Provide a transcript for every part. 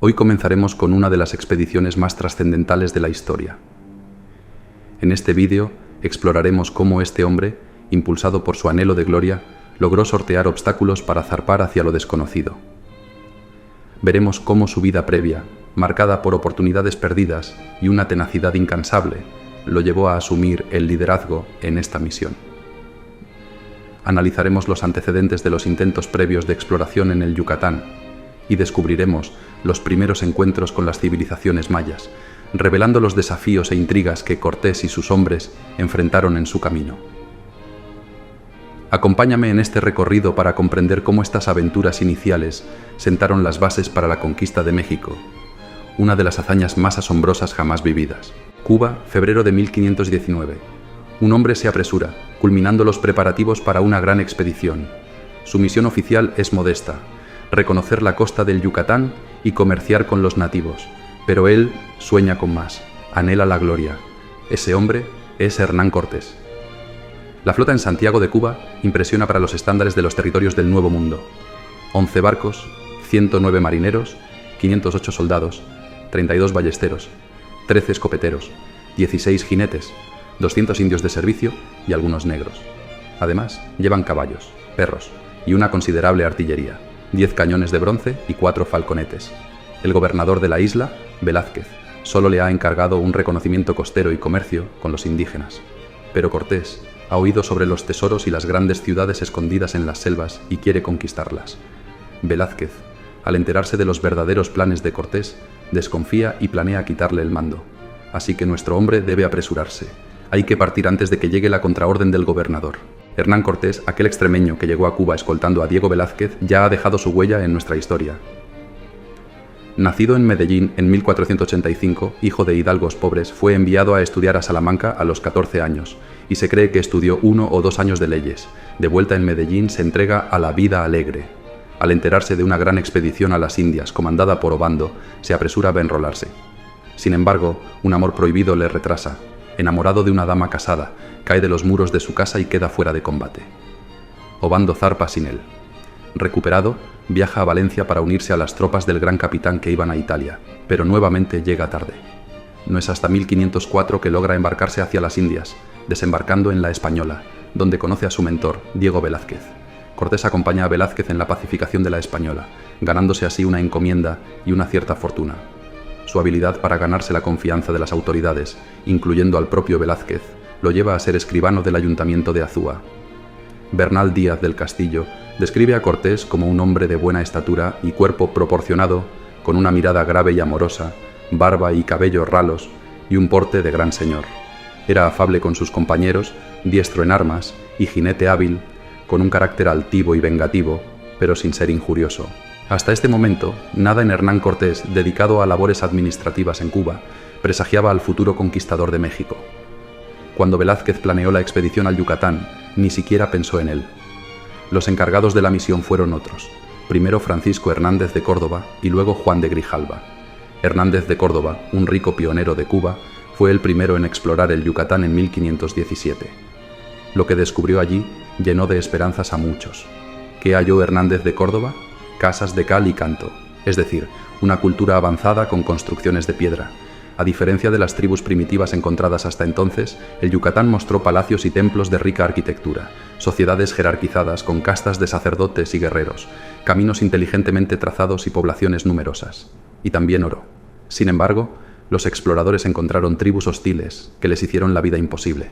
Hoy comenzaremos con una de las expediciones más trascendentales de la historia. En este vídeo exploraremos cómo este hombre, impulsado por su anhelo de gloria, logró sortear obstáculos para zarpar hacia lo desconocido. Veremos cómo su vida previa, marcada por oportunidades perdidas y una tenacidad incansable, lo llevó a asumir el liderazgo en esta misión. Analizaremos los antecedentes de los intentos previos de exploración en el Yucatán y descubriremos los primeros encuentros con las civilizaciones mayas, revelando los desafíos e intrigas que Cortés y sus hombres enfrentaron en su camino. Acompáñame en este recorrido para comprender cómo estas aventuras iniciales sentaron las bases para la conquista de México, una de las hazañas más asombrosas jamás vividas. Cuba, febrero de 1519. Un hombre se apresura, culminando los preparativos para una gran expedición. Su misión oficial es modesta: reconocer la costa del Yucatán y comerciar con los nativos. Pero él sueña con más, anhela la gloria. Ese hombre es Hernán Cortés. La flota en Santiago de Cuba impresiona para los estándares de los territorios del Nuevo Mundo. 11 barcos, 109 marineros, 508 soldados, 32 ballesteros, 13 escopeteros, 16 jinetes, 200 indios de servicio y algunos negros. Además, llevan caballos, perros y una considerable artillería, 10 cañones de bronce y 4 falconetes. El gobernador de la isla, Velázquez, solo le ha encargado un reconocimiento costero y comercio con los indígenas. Pero Cortés ha oído sobre los tesoros y las grandes ciudades escondidas en las selvas y quiere conquistarlas. Velázquez, al enterarse de los verdaderos planes de Cortés, desconfía y planea quitarle el mando. Así que nuestro hombre debe apresurarse. Hay que partir antes de que llegue la contraorden del gobernador. Hernán Cortés, aquel extremeño que llegó a Cuba escoltando a Diego Velázquez, ya ha dejado su huella en nuestra historia. Nacido en Medellín en 1485, hijo de hidalgos pobres, fue enviado a estudiar a Salamanca a los 14 años, y se cree que estudió 1 o 2 años de leyes. De vuelta en Medellín se entrega a la vida alegre. Al enterarse de una gran expedición a las Indias comandada por Obando, se apresura a enrolarse. Sin embargo, un amor prohibido le retrasa. Enamorado de una dama casada, cae de los muros de su casa y queda fuera de combate. Obando zarpa sin él. Recuperado, viaja a Valencia para unirse a las tropas del gran capitán que iban a Italia, pero nuevamente llega tarde. No es hasta 1504 que logra embarcarse hacia las Indias, desembarcando en La Española, donde conoce a su mentor, Diego Velázquez. Cortés acompaña a Velázquez en la pacificación de La Española, ganándose así una encomienda y una cierta fortuna. Su habilidad para ganarse la confianza de las autoridades, incluyendo al propio Velázquez, lo lleva a ser escribano del ayuntamiento de Azúa. Bernal Díaz del Castillo describe a Cortés como un hombre de buena estatura y cuerpo proporcionado, con una mirada grave y amorosa, barba y cabellos ralos y un porte de gran señor. Era afable con sus compañeros, diestro en armas y jinete hábil, con un carácter altivo y vengativo, pero sin ser injurioso. Hasta este momento, nada en Hernán Cortés, dedicado a labores administrativas en Cuba, presagiaba al futuro conquistador de México. Cuando Velázquez planeó la expedición al Yucatán, ni siquiera pensó en él. Los encargados de la misión fueron otros, primero Francisco Hernández de Córdoba y luego Juan de Grijalva. Hernández de Córdoba, un rico pionero de Cuba, fue el primero en explorar el Yucatán en 1517. Lo que descubrió allí llenó de esperanzas a muchos. ¿Qué halló Hernández de Córdoba? Casas de cal y canto, es decir, una cultura avanzada con construcciones de piedra. A diferencia de las tribus primitivas encontradas hasta entonces, el Yucatán mostró palacios y templos de rica arquitectura, sociedades jerarquizadas con castas de sacerdotes y guerreros, caminos inteligentemente trazados y poblaciones numerosas. Y también oro. Sin embargo, los exploradores encontraron tribus hostiles que les hicieron la vida imposible.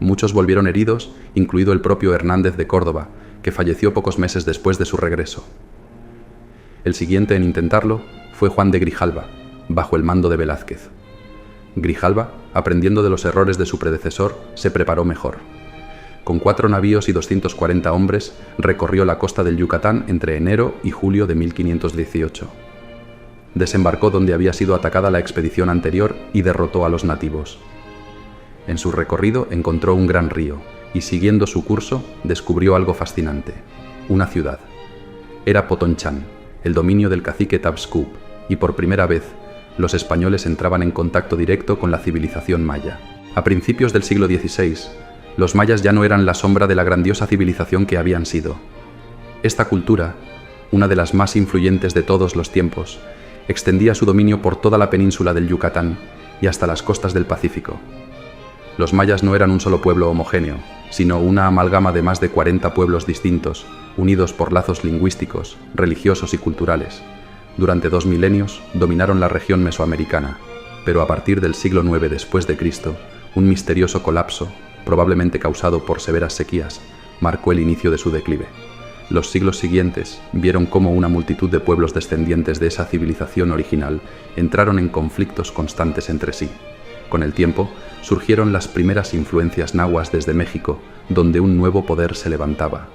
Muchos volvieron heridos, incluido el propio Hernández de Córdoba, que falleció pocos meses después de su regreso. El siguiente en intentarlo fue Juan de Grijalva, bajo el mando de Velázquez. Grijalva, aprendiendo de los errores de su predecesor, se preparó mejor. Con 4 navíos y 240 hombres, recorrió la costa del Yucatán entre enero y julio de 1518. Desembarcó donde había sido atacada la expedición anterior y derrotó a los nativos. En su recorrido encontró un gran río y, siguiendo su curso, descubrió algo fascinante: una ciudad. Era Potonchán, el dominio del cacique Tabscub, y por primera vez los españoles entraban en contacto directo con la civilización maya. A principios del siglo XVI, los mayas ya no eran la sombra de la grandiosa civilización que habían sido. Esta cultura, una de las más influyentes de todos los tiempos, extendía su dominio por toda la península del Yucatán y hasta las costas del Pacífico. Los mayas no eran un solo pueblo homogéneo, sino una amalgama de más de 40 pueblos distintos, unidos por lazos lingüísticos, religiosos y culturales. Durante 2 milenios dominaron la región mesoamericana, pero a partir del siglo IX después de Cristo, un misterioso colapso, probablemente causado por severas sequías, marcó el inicio de su declive. Los siglos siguientes vieron cómo una multitud de pueblos descendientes de esa civilización original entraron en conflictos constantes entre sí. Con el tiempo, surgieron las primeras influencias nahuas desde México, donde un nuevo poder se levantaba.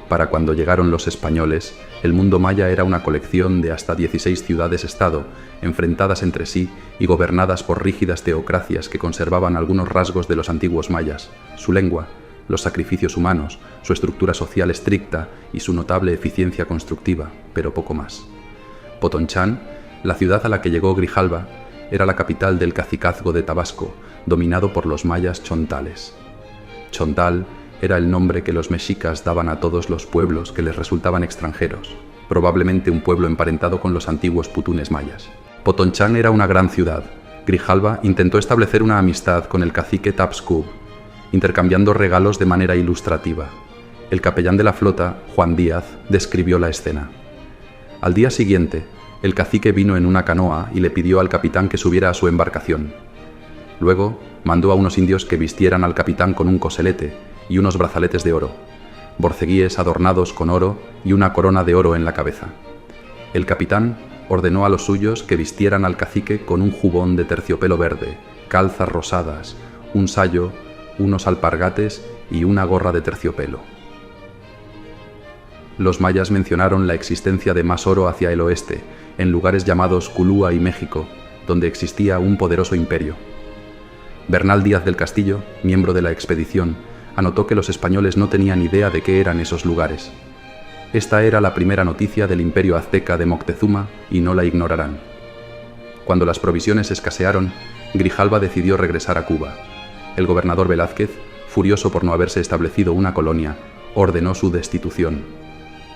Para cuando llegaron los españoles, el mundo maya era una colección de hasta 16 ciudades-estado, enfrentadas entre sí y gobernadas por rígidas teocracias que conservaban algunos rasgos de los antiguos mayas, su lengua, los sacrificios humanos, su estructura social estricta y su notable eficiencia constructiva, pero poco más. Potonchán, la ciudad a la que llegó Grijalva, era la capital del cacicazgo de Tabasco, dominado por los mayas chontales. Chontal era el nombre que los mexicas daban a todos los pueblos que les resultaban extranjeros, probablemente un pueblo emparentado con los antiguos putunes mayas. Potonchán era una gran ciudad. Grijalva intentó establecer una amistad con el cacique Tapscub, intercambiando regalos de manera ilustrativa. El capellán de la flota, Juan Díaz, describió la escena. Al día siguiente, el cacique vino en una canoa y le pidió al capitán que subiera a su embarcación. Luego, mandó a unos indios que vistieran al capitán con un coselete y unos brazaletes de oro, borceguíes adornados con oro y una corona de oro en la cabeza. El capitán ordenó a los suyos que vistieran al cacique con un jubón de terciopelo verde, calzas rosadas, un sayo, unos alpargates y una gorra de terciopelo. Los mayas mencionaron la existencia de más oro hacia el oeste, en lugares llamados Culúa y México, donde existía un poderoso imperio. Bernal Díaz del Castillo, miembro de la expedición, anotó que los españoles no tenían idea de qué eran esos lugares. Esta era la primera noticia del imperio azteca de Moctezuma y no la ignorarán. Cuando las provisiones escasearon, Grijalva decidió regresar a Cuba. El gobernador Velázquez, furioso por no haberse establecido una colonia, ordenó su destitución.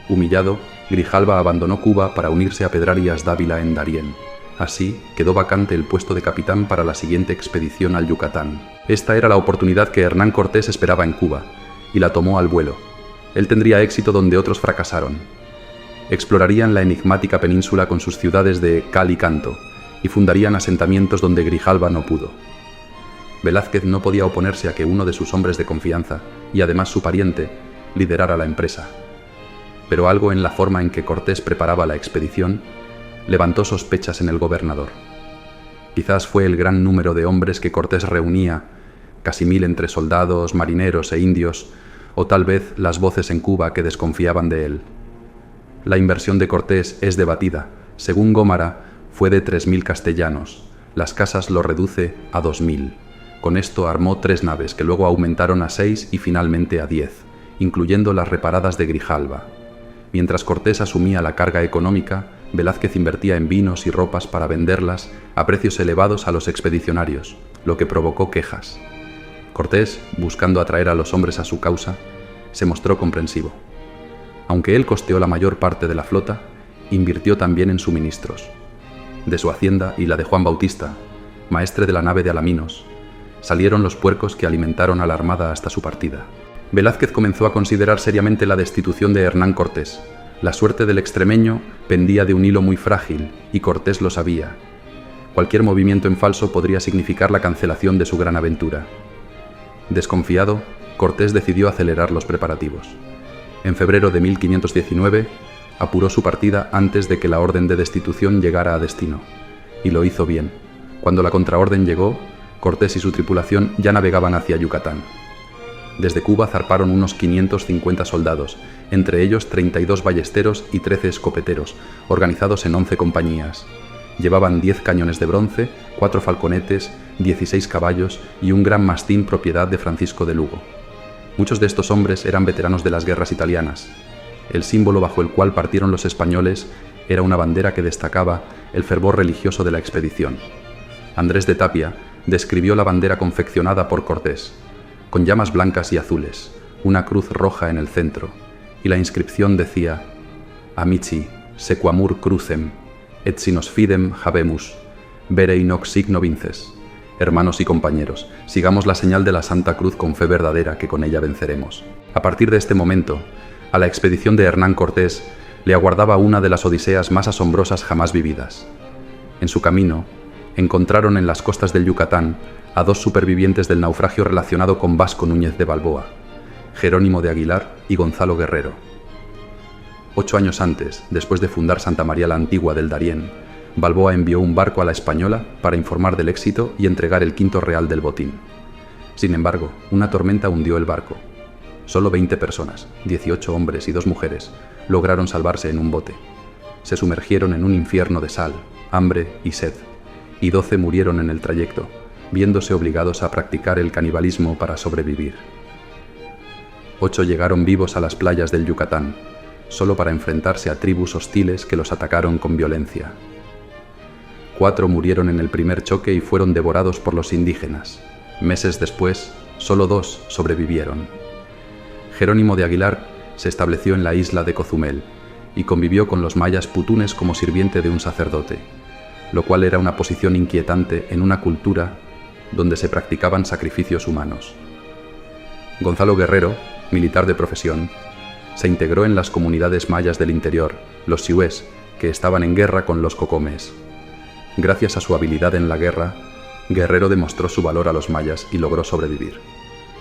Humillado, Grijalva abandonó Cuba para unirse a Pedrarias Dávila en Darién. Así quedó vacante el puesto de capitán para la siguiente expedición al Yucatán. Esta era la oportunidad que Hernán Cortés esperaba en Cuba, y la tomó al vuelo. Él tendría éxito donde otros fracasaron. Explorarían la enigmática península con sus ciudades de cal y canto, y fundarían asentamientos donde Grijalva no pudo. Velázquez no podía oponerse a que uno de sus hombres de confianza, y además su pariente, liderara la empresa. Pero algo en la forma en que Cortés preparaba la expedición levantó sospechas en el gobernador. Quizás fue el gran número de hombres que Cortés reunía, casi 1000 entre soldados, marineros e indios, o tal vez las voces en Cuba que desconfiaban de él. La inversión de Cortés es debatida. Según Gómara, fue de 3000 castellanos. Las Casas lo reduce a 2000. Con esto armó 3 naves que luego aumentaron a 6 y finalmente a 10, incluyendo las reparadas de Grijalva. Mientras Cortés asumía la carga económica, Velázquez invertía en vinos y ropas para venderlas a precios elevados a los expedicionarios, lo que provocó quejas. Cortés, buscando atraer a los hombres a su causa, se mostró comprensivo. Aunque él costeó la mayor parte de la flota, invirtió también en suministros. De su hacienda y la de Juan Bautista, maestre de la nave de Alaminos, salieron los puercos que alimentaron a la armada hasta su partida. Velázquez comenzó a considerar seriamente la destitución de Hernán Cortés. La suerte del extremeño pendía de un hilo muy frágil, y Cortés lo sabía. Cualquier movimiento en falso podría significar la cancelación de su gran aventura. Desconfiado, Cortés decidió acelerar los preparativos. En febrero de 1519, apuró su partida antes de que la orden de destitución llegara a destino. Y lo hizo bien. Cuando la contraorden llegó, Cortés y su tripulación ya navegaban hacia Yucatán. Desde Cuba zarparon unos 550 soldados, entre ellos 32 ballesteros y 13 escopeteros, organizados en 11 compañías. Llevaban 10 cañones de bronce, 4 falconetes, 16 caballos y un gran mastín propiedad de Francisco de Lugo. Muchos de estos hombres eran veteranos de las guerras italianas. El símbolo bajo el cual partieron los españoles era una bandera que destacaba el fervor religioso de la expedición. Andrés de Tapia describió la bandera confeccionada por Cortés, con llamas blancas y azules, una cruz roja en el centro, y la inscripción decía: Amici, sequamur crucem, et si nos fidem habemus, verei nox signo vinces. Hermanos y compañeros, sigamos la señal de la Santa Cruz con fe verdadera, que con ella venceremos. A partir de este momento, a la expedición de Hernán Cortés le aguardaba una de las odiseas más asombrosas jamás vividas. En su camino, encontraron en las costas del Yucatán a dos supervivientes del naufragio relacionado con Vasco Núñez de Balboa, Jerónimo de Aguilar y Gonzalo Guerrero. 8 años antes, después de fundar Santa María la Antigua del Darién, Balboa envió un barco a la Española para informar del éxito y entregar el quinto real del botín. Sin embargo, una tormenta hundió el barco. Solo 20 personas, 18 hombres y 2 mujeres, lograron salvarse en un bote. Se sumergieron en un infierno de sal, hambre y sed, y 12 murieron en el trayecto, viéndose obligados a practicar el canibalismo para sobrevivir. 8 llegaron vivos a las playas del Yucatán, solo para enfrentarse a tribus hostiles que los atacaron con violencia. 4 murieron en el primer choque y fueron devorados por los indígenas. Meses después, solo 2 sobrevivieron. Jerónimo de Aguilar se estableció en la isla de Cozumel y convivió con los mayas putunes como sirviente de un sacerdote, lo cual era una posición inquietante en una cultura donde se practicaban sacrificios humanos. Gonzalo Guerrero, militar de profesión, se integró en las comunidades mayas del interior, los sihués, que estaban en guerra con los cocomes. Gracias a su habilidad en la guerra, Guerrero demostró su valor a los mayas y logró sobrevivir.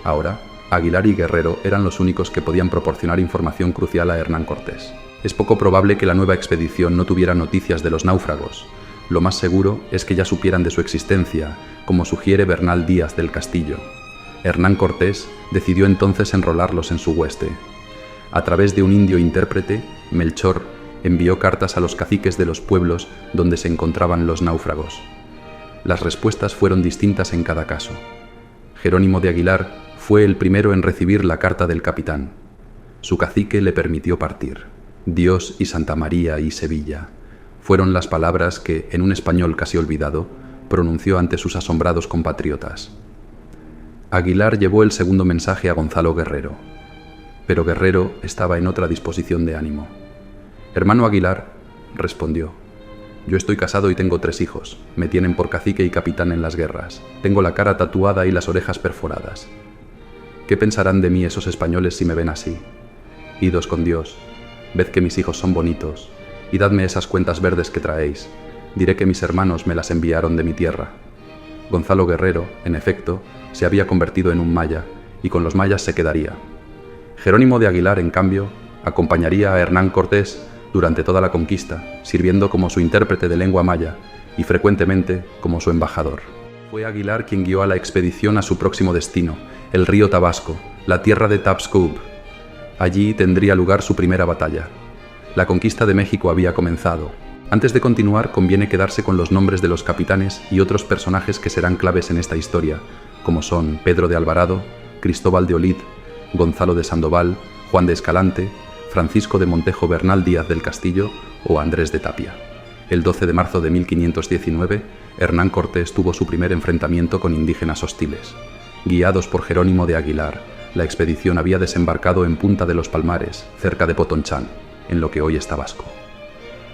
Ahora, Aguilar y Guerrero eran los únicos que podían proporcionar información crucial a Hernán Cortés. Es poco probable que la nueva expedición no tuviera noticias de los náufragos. Lo más seguro es que ya supieran de su existencia, como sugiere Bernal Díaz del Castillo. Hernán Cortés decidió entonces enrolarlos en su hueste. A través de un indio intérprete, Melchor envió cartas a los caciques de los pueblos donde se encontraban los náufragos. Las respuestas fueron distintas en cada caso. Jerónimo de Aguilar fue el primero en recibir la carta del capitán. Su cacique le permitió partir. Dios y Santa María y Sevilla fueron las palabras que, en un español casi olvidado, pronunció ante sus asombrados compatriotas. Aguilar llevó el segundo mensaje a Gonzalo Guerrero, pero Guerrero estaba en otra disposición de ánimo. «Hermano Aguilar», respondió, «yo estoy casado y tengo 3 hijos. Me tienen por cacique y capitán en las guerras. Tengo la cara tatuada y las orejas perforadas. ¿Qué pensarán de mí esos españoles si me ven así? Idos con Dios. Ved que mis hijos son bonitos, y dadme esas cuentas verdes que traéis. Diré que mis hermanos me las enviaron de mi tierra». Gonzalo Guerrero, en efecto, se había convertido en un maya, y con los mayas se quedaría. Jerónimo de Aguilar, en cambio, acompañaría a Hernán Cortés durante toda la conquista, sirviendo como su intérprete de lengua maya y frecuentemente como su embajador. Fue Aguilar quien guió a la expedición a su próximo destino, el río Tabasco, la tierra de Tapscoob. Allí tendría lugar su primera batalla. La conquista de México había comenzado. Antes de continuar, conviene quedarse con los nombres de los capitanes y otros personajes que serán claves en esta historia, como son Pedro de Alvarado, Cristóbal de Olid, Gonzalo de Sandoval, Juan de Escalante, Francisco de Montejo Bernal Díaz del Castillo o Andrés de Tapia. El 12 de marzo de 1519, Hernán Cortés tuvo su primer enfrentamiento con indígenas hostiles. Guiados por Jerónimo de Aguilar, la expedición había desembarcado en Punta de los Palmares, cerca de Potonchán, en lo que hoy es Tabasco.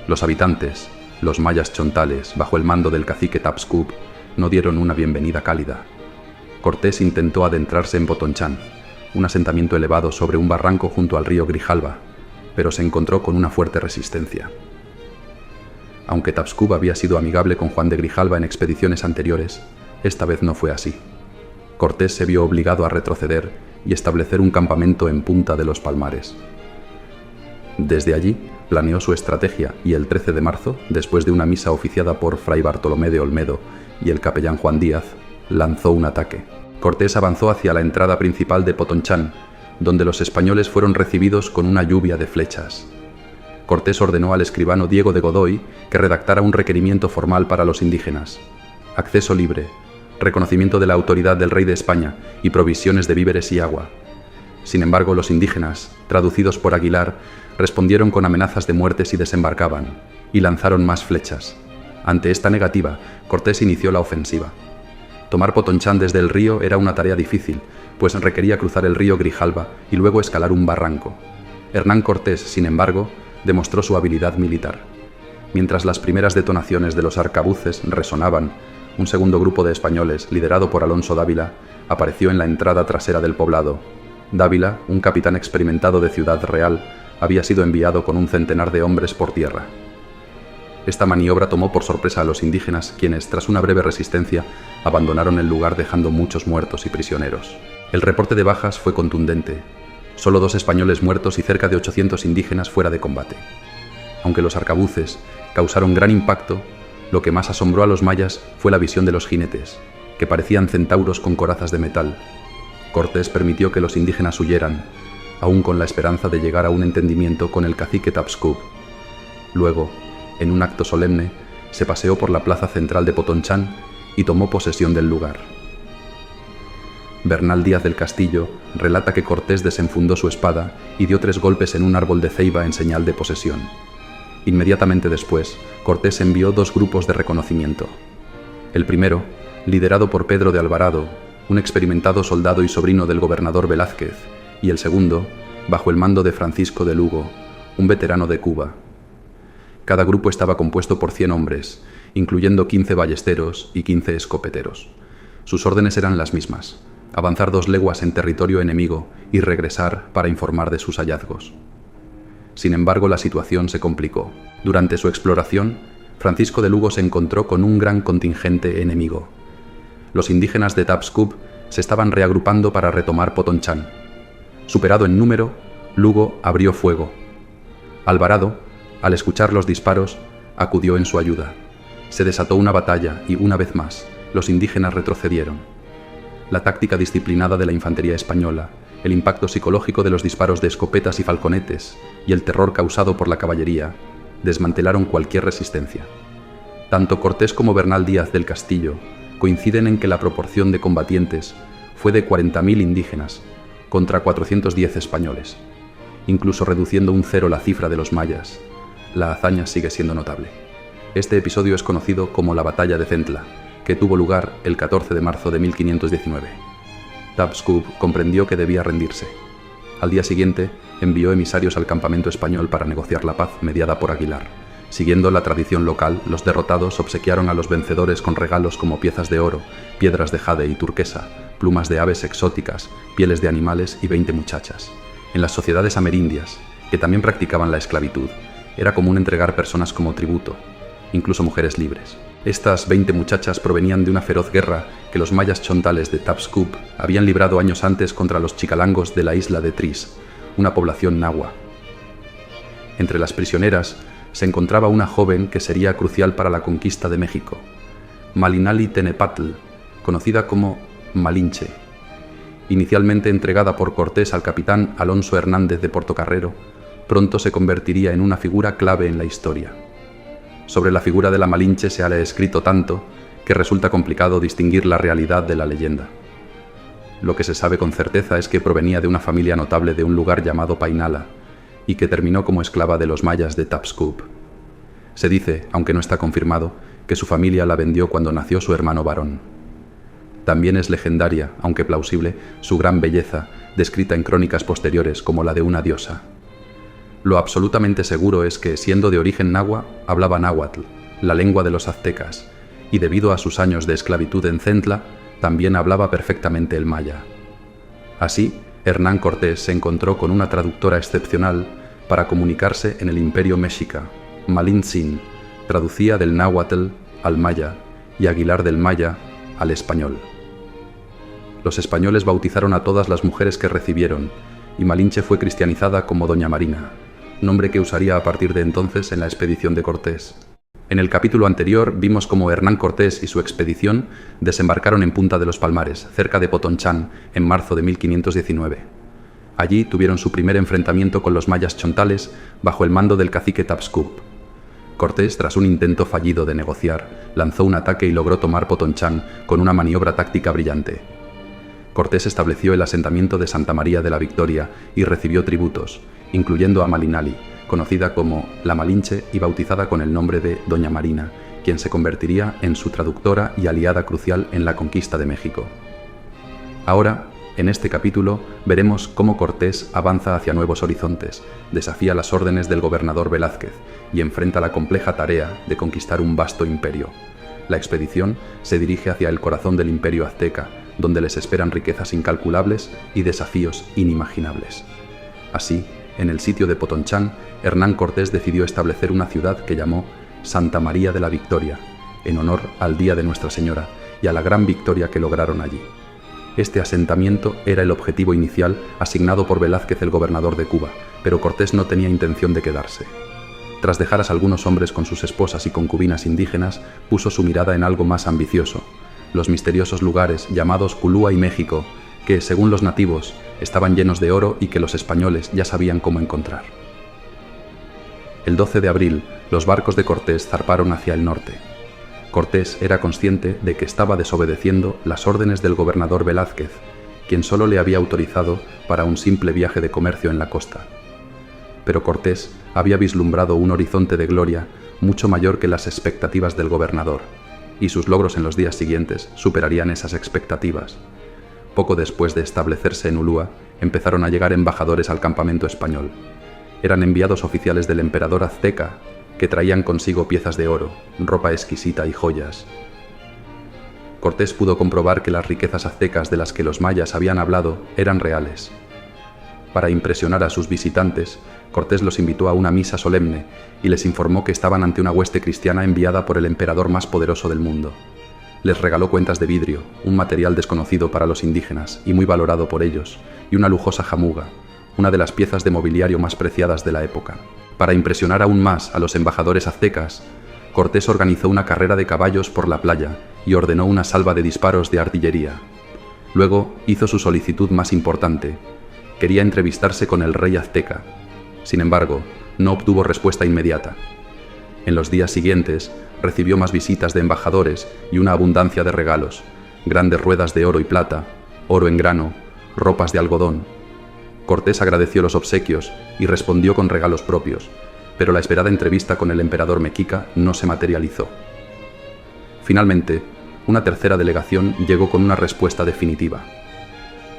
Los habitantes, los mayas chontales, bajo el mando del cacique Tapscoob, no dieron una bienvenida cálida. Cortés intentó adentrarse en Potonchán, un asentamiento elevado sobre un barranco junto al río Grijalba, pero se encontró con una fuerte resistencia. Aunque Tapscoob había sido amigable con Juan de Grijalba en expediciones anteriores, esta vez no fue así. Cortés se vio obligado a retroceder y establecer un campamento en Punta de los Palmares. Desde allí planeó su estrategia y el 13 de marzo, después de una misa oficiada por Fray Bartolomé de Olmedo y el capellán Juan Díaz, lanzó un ataque. Cortés avanzó hacia la entrada principal de Potonchán, donde los españoles fueron recibidos con una lluvia de flechas. Cortés ordenó al escribano Diego de Godoy que redactara un requerimiento formal para los indígenas: acceso libre, reconocimiento de la autoridad del rey de España y provisiones de víveres y agua. Sin embargo, los indígenas, traducidos por Aguilar, respondieron con amenazas de muerte si desembarcaban, y lanzaron más flechas. Ante esta negativa, Cortés inició la ofensiva. Tomar Potonchán desde el río era una tarea difícil, pues requería cruzar el río Grijalba y luego escalar un barranco. Hernán Cortés, sin embargo, demostró su habilidad militar. Mientras las primeras detonaciones de los arcabuces resonaban, un segundo grupo de españoles, liderado por Alonso Dávila, apareció en la entrada trasera del poblado. Dávila, un capitán experimentado de Ciudad Real, había sido enviado con un centenar de hombres por tierra. Esta maniobra tomó por sorpresa a los indígenas, quienes, tras una breve resistencia, abandonaron el lugar dejando muchos muertos y prisioneros. El reporte de bajas fue contundente. Solo 2 españoles muertos y cerca de 800 indígenas fuera de combate. Aunque los arcabuces causaron gran impacto, lo que más asombró a los mayas fue la visión de los jinetes, que parecían centauros con corazas de metal. Cortés permitió que los indígenas huyeran, aún con la esperanza de llegar a un entendimiento con el cacique Tapscub. Luego, en un acto solemne, se paseó por la plaza central de Potonchán y tomó posesión del lugar. Bernal Díaz del Castillo relata que Cortés desenfundó su espada y dio 3 golpes en un árbol de ceiba en señal de posesión. Inmediatamente después, Cortés envió 2 grupos de reconocimiento. El primero, liderado por Pedro de Alvarado, un experimentado soldado y sobrino del gobernador Velázquez, y el segundo, bajo el mando de Francisco de Lugo, un veterano de Cuba. Cada grupo estaba compuesto por 100 hombres, incluyendo 15 ballesteros y 15 escopeteros. Sus órdenes eran las mismas: avanzar 2 leguas en territorio enemigo y regresar para informar de sus hallazgos. Sin embargo, la situación se complicó. Durante su exploración, Francisco de Lugo se encontró con un gran contingente enemigo. Los indígenas de Tapscub se estaban reagrupando para retomar Potonchán. Superado en número, Lugo abrió fuego. Alvarado, al escuchar los disparos, acudió en su ayuda. Se desató una batalla y, una vez más, los indígenas retrocedieron. La táctica disciplinada de la infantería española, el impacto psicológico de los disparos de escopetas y falconetes y el terror causado por la caballería desmantelaron cualquier resistencia. Tanto Cortés como Bernal Díaz del Castillo coinciden en que la proporción de combatientes fue de 40.000 indígenas contra 410 españoles, incluso reduciendo un 0 la cifra de los mayas. La hazaña sigue siendo notable. Este episodio es conocido como la Batalla de Centla, que tuvo lugar el 14 de marzo de 1519. Tapscub comprendió que debía rendirse. Al día siguiente, envió emisarios al campamento español para negociar la paz mediada por Aguilar. Siguiendo la tradición local, los derrotados obsequiaron a los vencedores con regalos como piezas de oro, piedras de jade y turquesa, plumas de aves exóticas, pieles de animales y 20 muchachas. En las sociedades amerindias, que también practicaban la esclavitud, era común entregar personas como tributo, incluso mujeres libres. Estas 20 muchachas provenían de una feroz guerra que los mayas chontales de Tapscub habían librado años antes contra los chicalangos de la isla de Tris, una población nahua. Entre las prisioneras se encontraba una joven que sería crucial para la conquista de México, Malinali Tenepatl, conocida como Malinche. Inicialmente entregada por Cortés al capitán Alonso Hernández de Portocarrero, pronto se convertiría en una figura clave en la historia. Sobre la figura de la Malinche se ha escrito tanto que resulta complicado distinguir la realidad de la leyenda. Lo que se sabe con certeza es que provenía de una familia notable de un lugar llamado Painala y que terminó como esclava de los mayas de Tapscub. Se dice, aunque no está confirmado, que su familia la vendió cuando nació su hermano varón. También es legendaria, aunque plausible, su gran belleza, descrita en crónicas posteriores como la de una diosa. Lo absolutamente seguro es que, siendo de origen nahua, hablaba náhuatl, la lengua de los aztecas, y debido a sus años de esclavitud en Centla, también hablaba perfectamente el maya. Así, Hernán Cortés se encontró con una traductora excepcional para comunicarse en el Imperio Mexica. Malintzin traducía del náhuatl al maya y Aguilar del maya al español. Los españoles bautizaron a todas las mujeres que recibieron, y Malinche fue cristianizada como Doña Marina, nombre que usaría a partir de entonces en la expedición de Cortés. En el capítulo anterior vimos cómo Hernán Cortés y su expedición desembarcaron en Punta de los Palmares, cerca de Potonchán, en marzo de 1519. Allí tuvieron su primer enfrentamiento con los mayas chontales bajo el mando del cacique Tapscub. Cortés, tras un intento fallido de negociar, lanzó un ataque y logró tomar Potonchán con una maniobra táctica brillante. Cortés estableció el asentamiento de Santa María de la Victoria y recibió tributos, incluyendo a Malinali, conocida como la Malinche y bautizada con el nombre de Doña Marina, quien se convertiría en su traductora y aliada crucial en la conquista de México. Ahora, En este capítulo veremos cómo Cortés avanza hacia nuevos horizontes, desafía las órdenes del gobernador Velázquez y enfrenta la compleja tarea de conquistar un vasto imperio. La expedición se dirige hacia el corazón del imperio azteca, donde les esperan riquezas incalculables y desafíos inimaginables. Así, en el sitio de Potonchán, Hernán Cortés decidió establecer una ciudad que llamó Santa María de la Victoria, en honor al Día de Nuestra Señora y a la gran victoria que lograron allí. Este asentamiento era el objetivo inicial asignado por Velázquez, el gobernador de Cuba, pero Cortés no tenía intención de quedarse. Tras dejar a algunos hombres con sus esposas y concubinas indígenas, puso su mirada en algo más ambicioso: los misteriosos lugares llamados Culúa y México, que, según los nativos, estaban llenos de oro y que los españoles ya sabían cómo encontrar. El 12 de abril, los barcos de Cortés zarparon hacia el norte. Cortés era consciente de que estaba desobedeciendo las órdenes del gobernador Velázquez, quien solo le había autorizado para un simple viaje de comercio en la costa. Pero Cortés había vislumbrado un horizonte de gloria mucho mayor que las expectativas del gobernador, y sus logros en los días siguientes superarían esas expectativas. Poco después de establecerse en Ulúa, empezaron a llegar embajadores al campamento español. Eran enviados oficiales del emperador azteca, que traían consigo piezas de oro, ropa exquisita y joyas. Cortés pudo comprobar que las riquezas aztecas de las que los mayas habían hablado eran reales. Para impresionar a sus visitantes, Cortés los invitó a una misa solemne y les informó que estaban ante una hueste cristiana enviada por el emperador más poderoso del mundo. Les regaló cuentas de vidrio, un material desconocido para los indígenas y muy valorado por ellos, y una lujosa jamuga, una de las piezas de mobiliario más preciadas de la época. Para impresionar aún más a los embajadores aztecas, Cortés organizó una carrera de caballos por la playa y ordenó una salva de disparos de artillería. Luego hizo su solicitud más importante: quería entrevistarse con el rey azteca. Sin embargo, no obtuvo respuesta inmediata. En los días siguientes, recibió más visitas de embajadores y una abundancia de regalos: grandes ruedas de oro y plata, oro en grano, ropas de algodón. Cortés agradeció los obsequios y respondió con regalos propios, pero la esperada entrevista con el emperador mexica no se materializó. Finalmente, una tercera delegación llegó con una respuesta definitiva.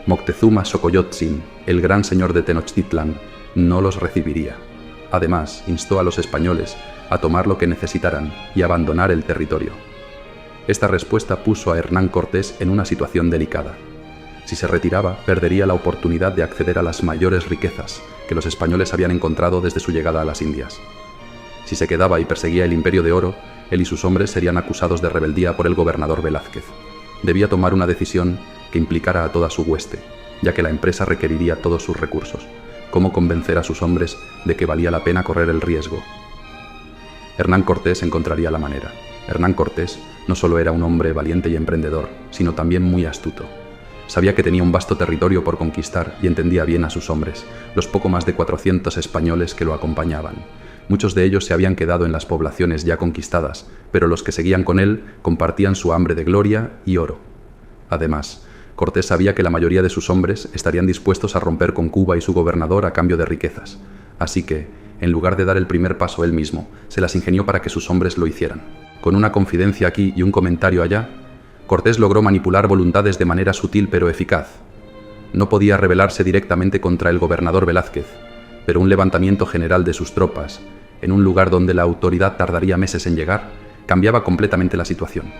Moctezuma Xocoyotzin, el gran señor de Tenochtitlan, no los recibiría. Además, instó a los españoles a tomar lo que necesitaran y abandonar el territorio. Esta respuesta puso a Hernán Cortés en una situación delicada. Si se retiraba, perdería la oportunidad de acceder a las mayores riquezas que los españoles habían encontrado desde su llegada a las Indias. Si se quedaba y perseguía el imperio de oro, él y sus hombres serían acusados de rebeldía por el gobernador Velázquez. Debía tomar una decisión que implicara a toda su hueste, ya que la empresa requeriría todos sus recursos. ¿Cómo convencer a sus hombres de que valía la pena correr el riesgo? Hernán Cortés encontraría la manera. Hernán Cortés no solo era un hombre valiente y emprendedor, sino también muy astuto. Sabía que tenía un vasto territorio por conquistar y entendía bien a sus hombres, los poco más de 400 españoles que lo acompañaban. Muchos de ellos se habían quedado en las poblaciones ya conquistadas, pero los que seguían con él compartían su hambre de gloria y oro. Además, Cortés sabía que la mayoría de sus hombres estarían dispuestos a romper con Cuba y su gobernador a cambio de riquezas. Así que, en lugar de dar el primer paso él mismo, se las ingenió para que sus hombres lo hicieran. Con una confidencia aquí y un comentario allá, Cortés logró manipular voluntades de manera sutil pero eficaz. No podía rebelarse directamente contra el gobernador Velázquez, pero un levantamiento general de sus tropas, en un lugar donde la autoridad tardaría meses en llegar, cambiaba completamente la situación.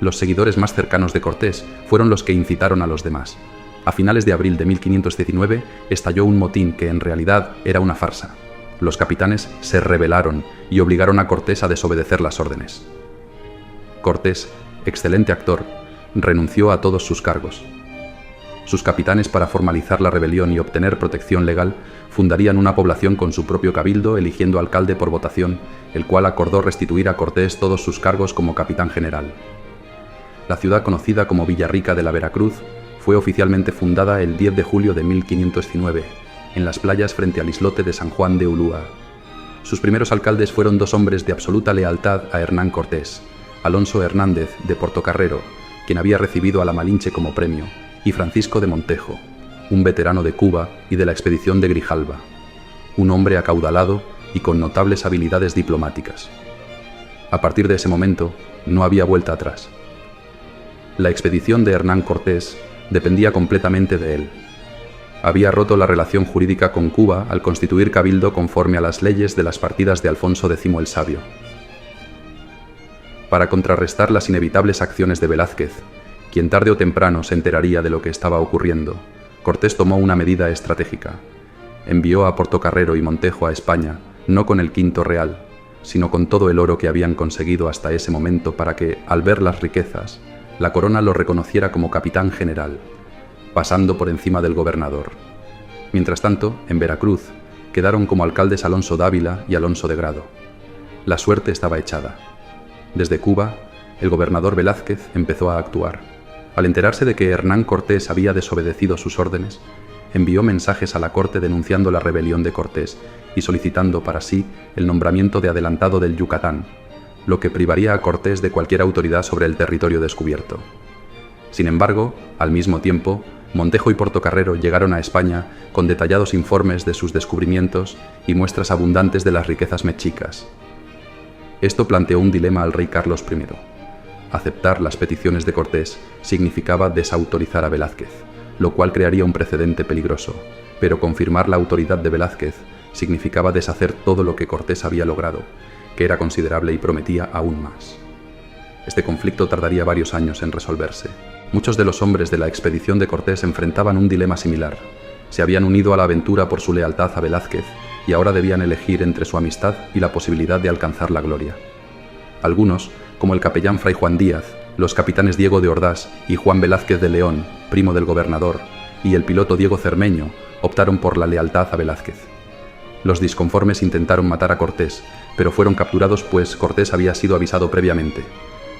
Los seguidores más cercanos de Cortés fueron los que incitaron a los demás. A finales de abril de 1519 estalló un motín que en realidad era una farsa. Los capitanes se rebelaron y obligaron a Cortés a desobedecer las órdenes. Cortés, excelente actor, renunció a todos sus cargos. Sus capitanes, para formalizar la rebelión y obtener protección legal, fundarían una población con su propio cabildo, eligiendo alcalde por votación, el cual acordó restituir a Cortés todos sus cargos como capitán general. La ciudad, conocida como Villarrica de la Veracruz, fue oficialmente fundada el 10 de julio de 1519, en las playas frente al islote de San Juan de Ulúa. Sus primeros alcaldes fueron dos hombres de absoluta lealtad a Hernán Cortés: Alonso Hernández de Portocarrero, quien había recibido a la Malinche como premio, y Francisco de Montejo, un veterano de Cuba y de la expedición de Grijalva, un hombre acaudalado y con notables habilidades diplomáticas. A partir de ese momento, no había vuelta atrás. La expedición de Hernán Cortés dependía completamente de él. Había roto la relación jurídica con Cuba al constituir cabildo conforme a las leyes de las partidas de Alfonso X el Sabio. Para contrarrestar las inevitables acciones de Velázquez, quien tarde o temprano se enteraría de lo que estaba ocurriendo, Cortés tomó una medida estratégica. Envió a Portocarrero y Montejo a España, no con el quinto real, sino con todo el oro que habían conseguido hasta ese momento para que, al ver las riquezas, la corona lo reconociera como capitán general, pasando por encima del gobernador. Mientras tanto, en Veracruz, quedaron como alcaldes Alonso Dávila y Alonso de Grado. La suerte estaba echada. Desde Cuba, el gobernador Velázquez empezó a actuar. Al enterarse de que Hernán Cortés había desobedecido sus órdenes, envió mensajes a la corte denunciando la rebelión de Cortés y solicitando para sí el nombramiento de adelantado del Yucatán, lo que privaría a Cortés de cualquier autoridad sobre el territorio descubierto. Sin embargo, al mismo tiempo, Montejo y Portocarrero llegaron a España con detallados informes de sus descubrimientos y muestras abundantes de las riquezas mexicas. Esto planteó un dilema al rey Carlos I. Aceptar las peticiones de Cortés significaba desautorizar a Velázquez, lo cual crearía un precedente peligroso, pero confirmar la autoridad de Velázquez significaba deshacer todo lo que Cortés había logrado, que era considerable y prometía aún más. Este conflicto tardaría varios años en resolverse. Muchos de los hombres de la expedición de Cortés enfrentaban un dilema similar. Se habían unido a la aventura por su lealtad a Velázquez y ahora debían elegir entre su amistad y la posibilidad de alcanzar la gloria. Algunos, como el capellán Fray Juan Díaz, los capitanes Diego de Ordaz y Juan Velázquez de León, primo del gobernador, y el piloto Diego Cermeño, optaron por la lealtad a Velázquez. Los disconformes intentaron matar a Cortés, pero fueron capturados pues Cortés había sido avisado previamente.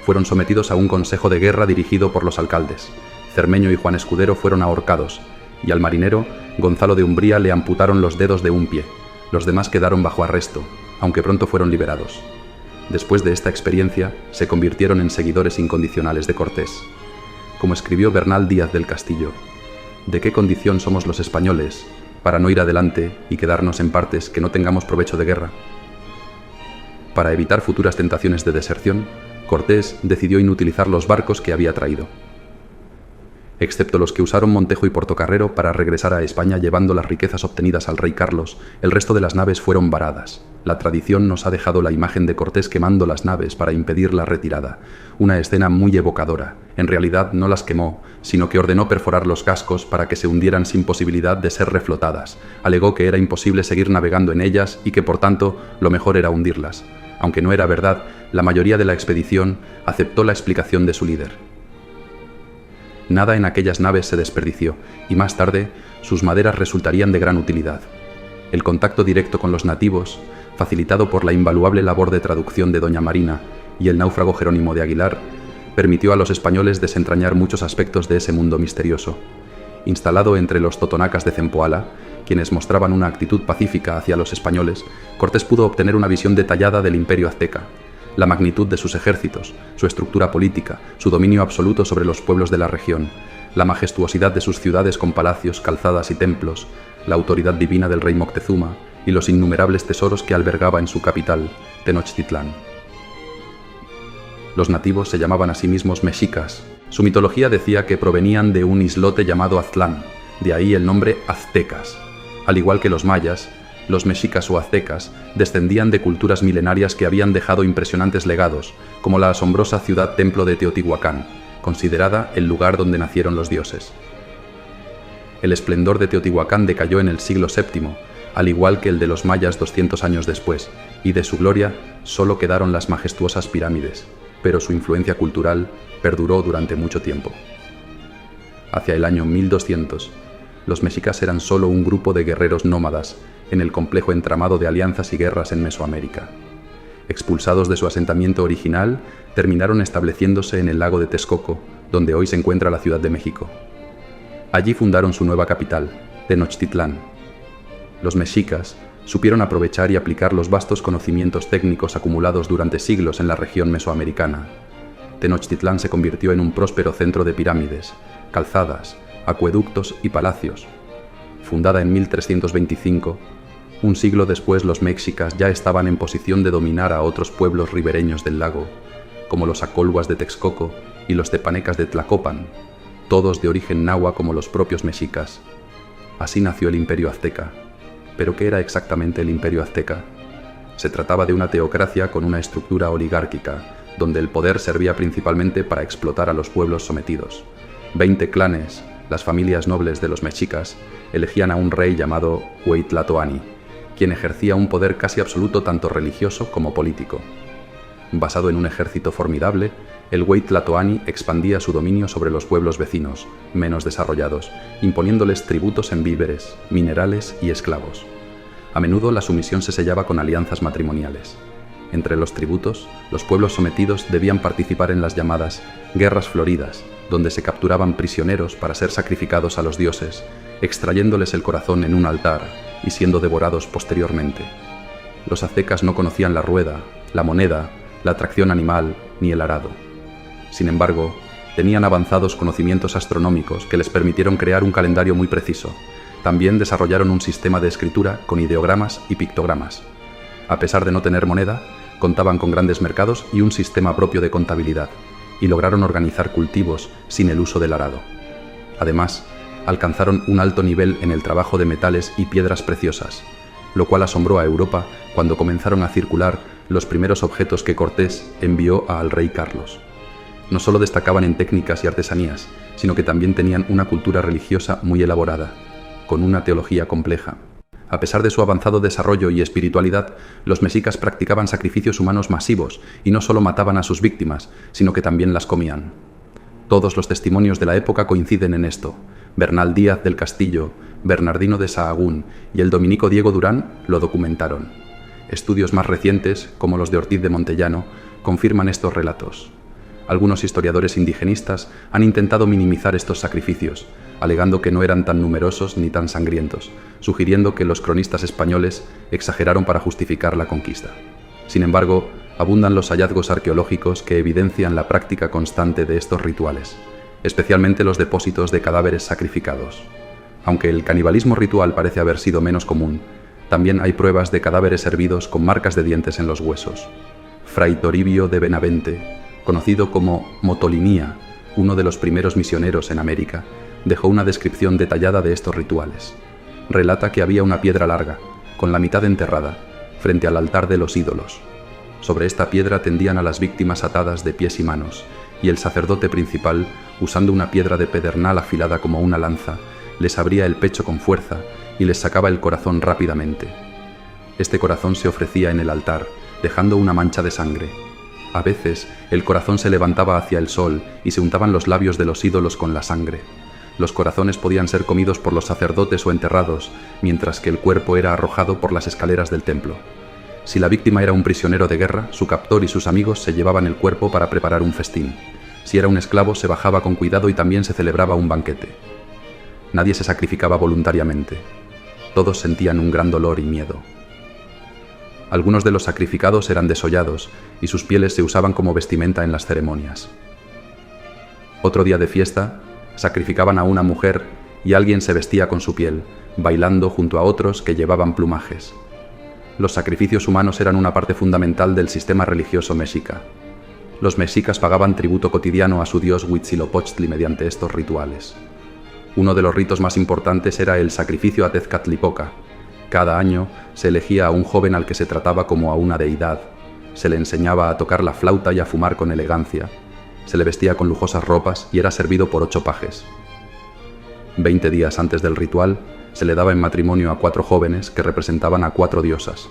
Fueron sometidos a un consejo de guerra dirigido por los alcaldes. Cermeño y Juan Escudero fueron ahorcados, y al marinero, Gonzalo de Umbría, le amputaron los dedos de un pie. Los demás quedaron bajo arresto, aunque pronto fueron liberados. Después de esta experiencia, se convirtieron en seguidores incondicionales de Cortés. Como escribió Bernal Díaz del Castillo, ¿de qué condición somos los españoles para no ir adelante y quedarnos en partes que no tengamos provecho de guerra? Para evitar futuras tentaciones de deserción, Cortés decidió inutilizar los barcos que había traído. Excepto los que usaron Montejo y Portocarrero para regresar a España llevando las riquezas obtenidas al rey Carlos, el resto de las naves fueron varadas. La tradición nos ha dejado la imagen de Cortés quemando las naves para impedir la retirada, una escena muy evocadora. En realidad no las quemó, sino que ordenó perforar los cascos para que se hundieran sin posibilidad de ser reflotadas. Alegó que era imposible seguir navegando en ellas y que por tanto lo mejor era hundirlas. Aunque no era verdad, la mayoría de la expedición aceptó la explicación de su líder. Nada en aquellas naves se desperdició, y más tarde sus maderas resultarían de gran utilidad. El contacto directo con los nativos, facilitado por la invaluable labor de traducción de doña Marina y el náufrago Jerónimo de Aguilar, permitió a los españoles desentrañar muchos aspectos de ese mundo misterioso. Instalado entre los totonacas de Zempoala, quienes mostraban una actitud pacífica hacia los españoles, Cortés pudo obtener una visión detallada del imperio azteca, la magnitud de sus ejércitos, su estructura política, su dominio absoluto sobre los pueblos de la región, la majestuosidad de sus ciudades con palacios, calzadas y templos, la autoridad divina del rey Moctezuma y los innumerables tesoros que albergaba en su capital, Tenochtitlán. Los nativos se llamaban a sí mismos mexicas. Su mitología decía que provenían de un islote llamado Aztlán, de ahí el nombre aztecas. Al igual que los mayas, los mexicas o aztecas descendían de culturas milenarias que habían dejado impresionantes legados, como la asombrosa ciudad-templo de Teotihuacán, considerada el lugar donde nacieron los dioses. El esplendor de Teotihuacán decayó en el siglo VII, al igual que el de los mayas 200 años después, y de su gloria solo quedaron las majestuosas pirámides, pero su influencia cultural perduró durante mucho tiempo. Hacia el año 1200, los mexicas eran solo un grupo de guerreros nómadas en el complejo entramado de alianzas y guerras en Mesoamérica. Expulsados de su asentamiento original, terminaron estableciéndose en el lago de Texcoco, donde hoy se encuentra la Ciudad de México. Allí fundaron su nueva capital, Tenochtitlán. Los mexicas supieron aprovechar y aplicar los vastos conocimientos técnicos acumulados durante siglos en la región mesoamericana. Tenochtitlán se convirtió en un próspero centro de pirámides, calzadas, acueductos y palacios. Fundada en 1325, un siglo después los mexicas ya estaban en posición de dominar a otros pueblos ribereños del lago, como los acolhuas de Texcoco y los tepanecas de Tlacopan, todos de origen nahua como los propios mexicas. Así nació el Imperio Azteca. ¿Pero qué era exactamente el Imperio Azteca? Se trataba de una teocracia con una estructura oligárquica, donde el poder servía principalmente para explotar a los pueblos sometidos. 20 clanes, las familias nobles de los mexicas, elegían a un rey llamado Hueytlatoani, quien ejercía un poder casi absoluto tanto religioso como político. Basado en un ejército formidable, el Hueytlatoani expandía su dominio sobre los pueblos vecinos, menos desarrollados, imponiéndoles tributos en víveres, minerales y esclavos. A menudo la sumisión se sellaba con alianzas matrimoniales. Entre los tributos, los pueblos sometidos debían participar en las llamadas guerras floridas, donde se capturaban prisioneros para ser sacrificados a los dioses, extrayéndoles el corazón en un altar y siendo devorados posteriormente. Los aztecas no conocían la rueda, la moneda, la tracción animal ni el arado. Sin embargo, tenían avanzados conocimientos astronómicos que les permitieron crear un calendario muy preciso. También desarrollaron un sistema de escritura con ideogramas y pictogramas. A pesar de no tener moneda, contaban con grandes mercados y un sistema propio de contabilidad, y lograron organizar cultivos sin el uso del arado. Además, alcanzaron un alto nivel en el trabajo de metales y piedras preciosas, lo cual asombró a Europa cuando comenzaron a circular los primeros objetos que Cortés envió al rey Carlos. No solo destacaban en técnicas y artesanías, sino que también tenían una cultura religiosa muy elaborada, con una teología compleja. A pesar de su avanzado desarrollo y espiritualidad, los mexicas practicaban sacrificios humanos masivos y no solo mataban a sus víctimas, sino que también las comían. Todos los testimonios de la época coinciden en esto. Bernal Díaz del Castillo, Bernardino de Sahagún y el dominico Diego Durán lo documentaron. Estudios más recientes, como los de Ortiz de Montellano, confirman estos relatos. Algunos historiadores indigenistas han intentado minimizar estos sacrificios, alegando que no eran tan numerosos ni tan sangrientos, sugiriendo que los cronistas españoles exageraron para justificar la conquista. Sin embargo, abundan los hallazgos arqueológicos que evidencian la práctica constante de estos rituales, especialmente los depósitos de cadáveres sacrificados. Aunque el canibalismo ritual parece haber sido menos común, también hay pruebas de cadáveres hervidos con marcas de dientes en los huesos. Fray Toribio de Benavente, conocido como Motolinía, uno de los primeros misioneros en América, dejó una descripción detallada de estos rituales. Relata que había una piedra larga, con la mitad enterrada, frente al altar de los ídolos. Sobre esta piedra tendían a las víctimas atadas de pies y manos, y el sacerdote principal, usando una piedra de pedernal afilada como una lanza, les abría el pecho con fuerza y les sacaba el corazón rápidamente. Este corazón se ofrecía en el altar, dejando una mancha de sangre. A veces, el corazón se levantaba hacia el sol y se untaban los labios de los ídolos con la sangre. Los corazones podían ser comidos por los sacerdotes o enterrados, mientras que el cuerpo era arrojado por las escaleras del templo. Si la víctima era un prisionero de guerra, su captor y sus amigos se llevaban el cuerpo para preparar un festín. Si era un esclavo, se bajaba con cuidado y también se celebraba un banquete. Nadie se sacrificaba voluntariamente. Todos sentían un gran dolor y miedo. Algunos de los sacrificados eran desollados y sus pieles se usaban como vestimenta en las ceremonias. Otro día de fiesta, sacrificaban a una mujer y alguien se vestía con su piel, bailando junto a otros que llevaban plumajes. Los sacrificios humanos eran una parte fundamental del sistema religioso mexica. Los mexicas pagaban tributo cotidiano a su dios Huitzilopochtli mediante estos rituales. Uno de los ritos más importantes era el sacrificio a Tezcatlipoca. Cada año se elegía a un joven al que se trataba como a una deidad. Se le enseñaba a tocar la flauta y a fumar con elegancia. Se le vestía con lujosas ropas y era servido por 8 pajes. 20 días antes del ritual, se le daba en matrimonio a 4 jóvenes que representaban a 4 diosas.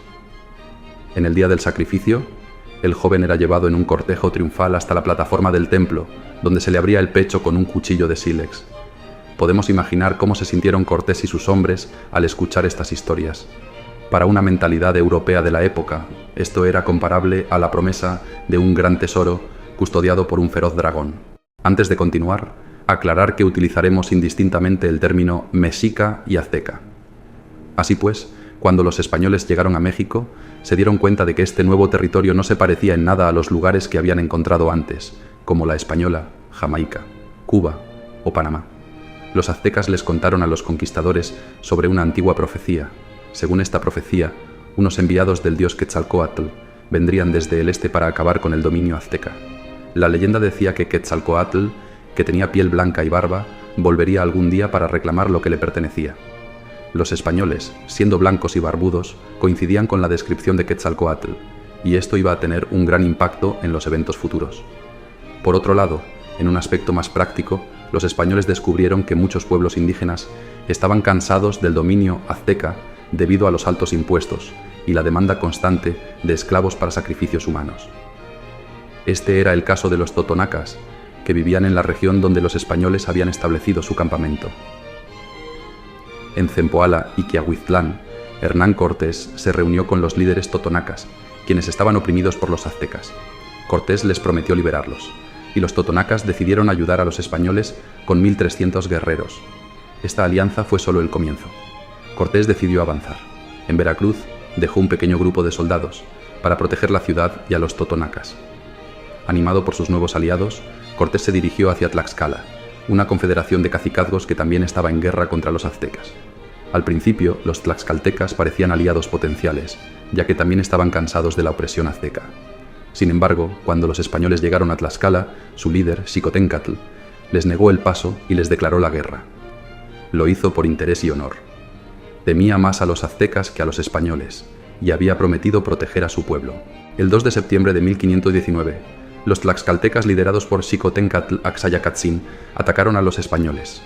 En el día del sacrificio, el joven era llevado en un cortejo triunfal hasta la plataforma del templo, donde se le abría el pecho con un cuchillo de sílex. Podemos imaginar cómo se sintieron Cortés y sus hombres al escuchar estas historias. Para una mentalidad europea de la época, esto era comparable a la promesa de un gran tesoro custodiado por un feroz dragón. Antes de continuar, aclarar que utilizaremos indistintamente el término mexica y azteca. Así pues, cuando los españoles llegaron a México, se dieron cuenta de que este nuevo territorio no se parecía en nada a los lugares que habían encontrado antes, como la Española, Jamaica, Cuba o Panamá. Los aztecas les contaron a los conquistadores sobre una antigua profecía. Según esta profecía, unos enviados del dios Quetzalcóatl vendrían desde el este para acabar con el dominio azteca. La leyenda decía que Quetzalcóatl que tenía piel blanca y barba, volvería algún día para reclamar lo que le pertenecía. Los españoles, siendo blancos y barbudos, coincidían con la descripción de Quetzalcóatl, y esto iba a tener un gran impacto en los eventos futuros. Por otro lado, en un aspecto más práctico, los españoles descubrieron que muchos pueblos indígenas estaban cansados del dominio azteca debido a los altos impuestos y la demanda constante de esclavos para sacrificios humanos. Este era el caso de los totonacas, que vivían en la región donde los españoles habían establecido su campamento. En Zempoala y Quiahuiztlán, Hernán Cortés se reunió con los líderes totonacas, quienes estaban oprimidos por los aztecas. Cortés les prometió liberarlos, y los totonacas decidieron ayudar a los españoles con 1.300 guerreros. Esta alianza fue solo el comienzo. Cortés decidió avanzar. En Veracruz dejó un pequeño grupo de soldados para proteger la ciudad y a los totonacas. Animado por sus nuevos aliados, Cortés se dirigió hacia Tlaxcala, una confederación de cacicazgos que también estaba en guerra contra los aztecas. Al principio, los tlaxcaltecas parecían aliados potenciales, ya que también estaban cansados de la opresión azteca. Sin embargo, cuando los españoles llegaron a Tlaxcala, su líder, Xicoténcatl, les negó el paso y les declaró la guerra. Lo hizo por interés y honor. Temía más a los aztecas que a los españoles, y había prometido proteger a su pueblo. El 2 de septiembre de 1519, los tlaxcaltecas liderados por Xicoténcatl Axayacatzin atacaron a los españoles.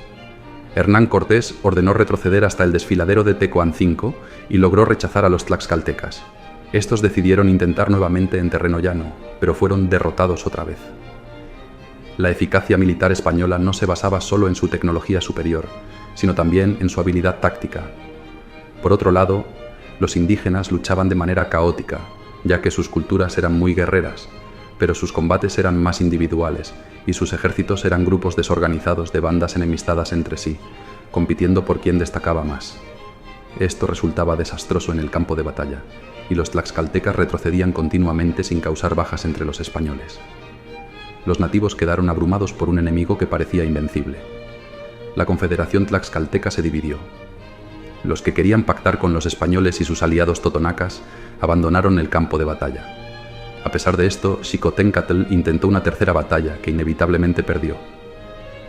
Hernán Cortés ordenó retroceder hasta el desfiladero de Tecoancinco y logró rechazar a los tlaxcaltecas. Estos decidieron intentar nuevamente en terreno llano, pero fueron derrotados otra vez. La eficacia militar española no se basaba solo en su tecnología superior, sino también en su habilidad táctica. Por otro lado, los indígenas luchaban de manera caótica, ya que sus culturas eran muy guerreras, pero sus combates eran más individuales y sus ejércitos eran grupos desorganizados de bandas enemistadas entre sí, compitiendo por quién destacaba más. Esto resultaba desastroso en el campo de batalla, y los tlaxcaltecas retrocedían continuamente sin causar bajas entre los españoles. Los nativos quedaron abrumados por un enemigo que parecía invencible. La confederación tlaxcalteca se dividió. Los que querían pactar con los españoles y sus aliados totonacas abandonaron el campo de batalla. A pesar de esto, Xicoténcatl intentó una tercera batalla que inevitablemente perdió.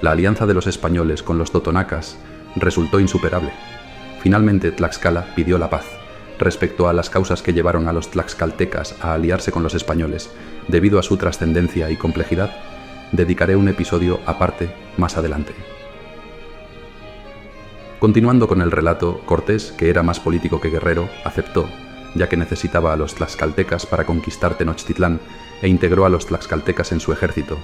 La alianza de los españoles con los totonacas resultó insuperable. Finalmente Tlaxcala pidió la paz. Respecto a las causas que llevaron a los tlaxcaltecas a aliarse con los españoles, debido a su trascendencia y complejidad, dedicaré un episodio aparte más adelante. Continuando con el relato, Cortés, que era más político que guerrero, aceptó, ya que necesitaba a los tlaxcaltecas para conquistar Tenochtitlán, e integró a los tlaxcaltecas en su ejército,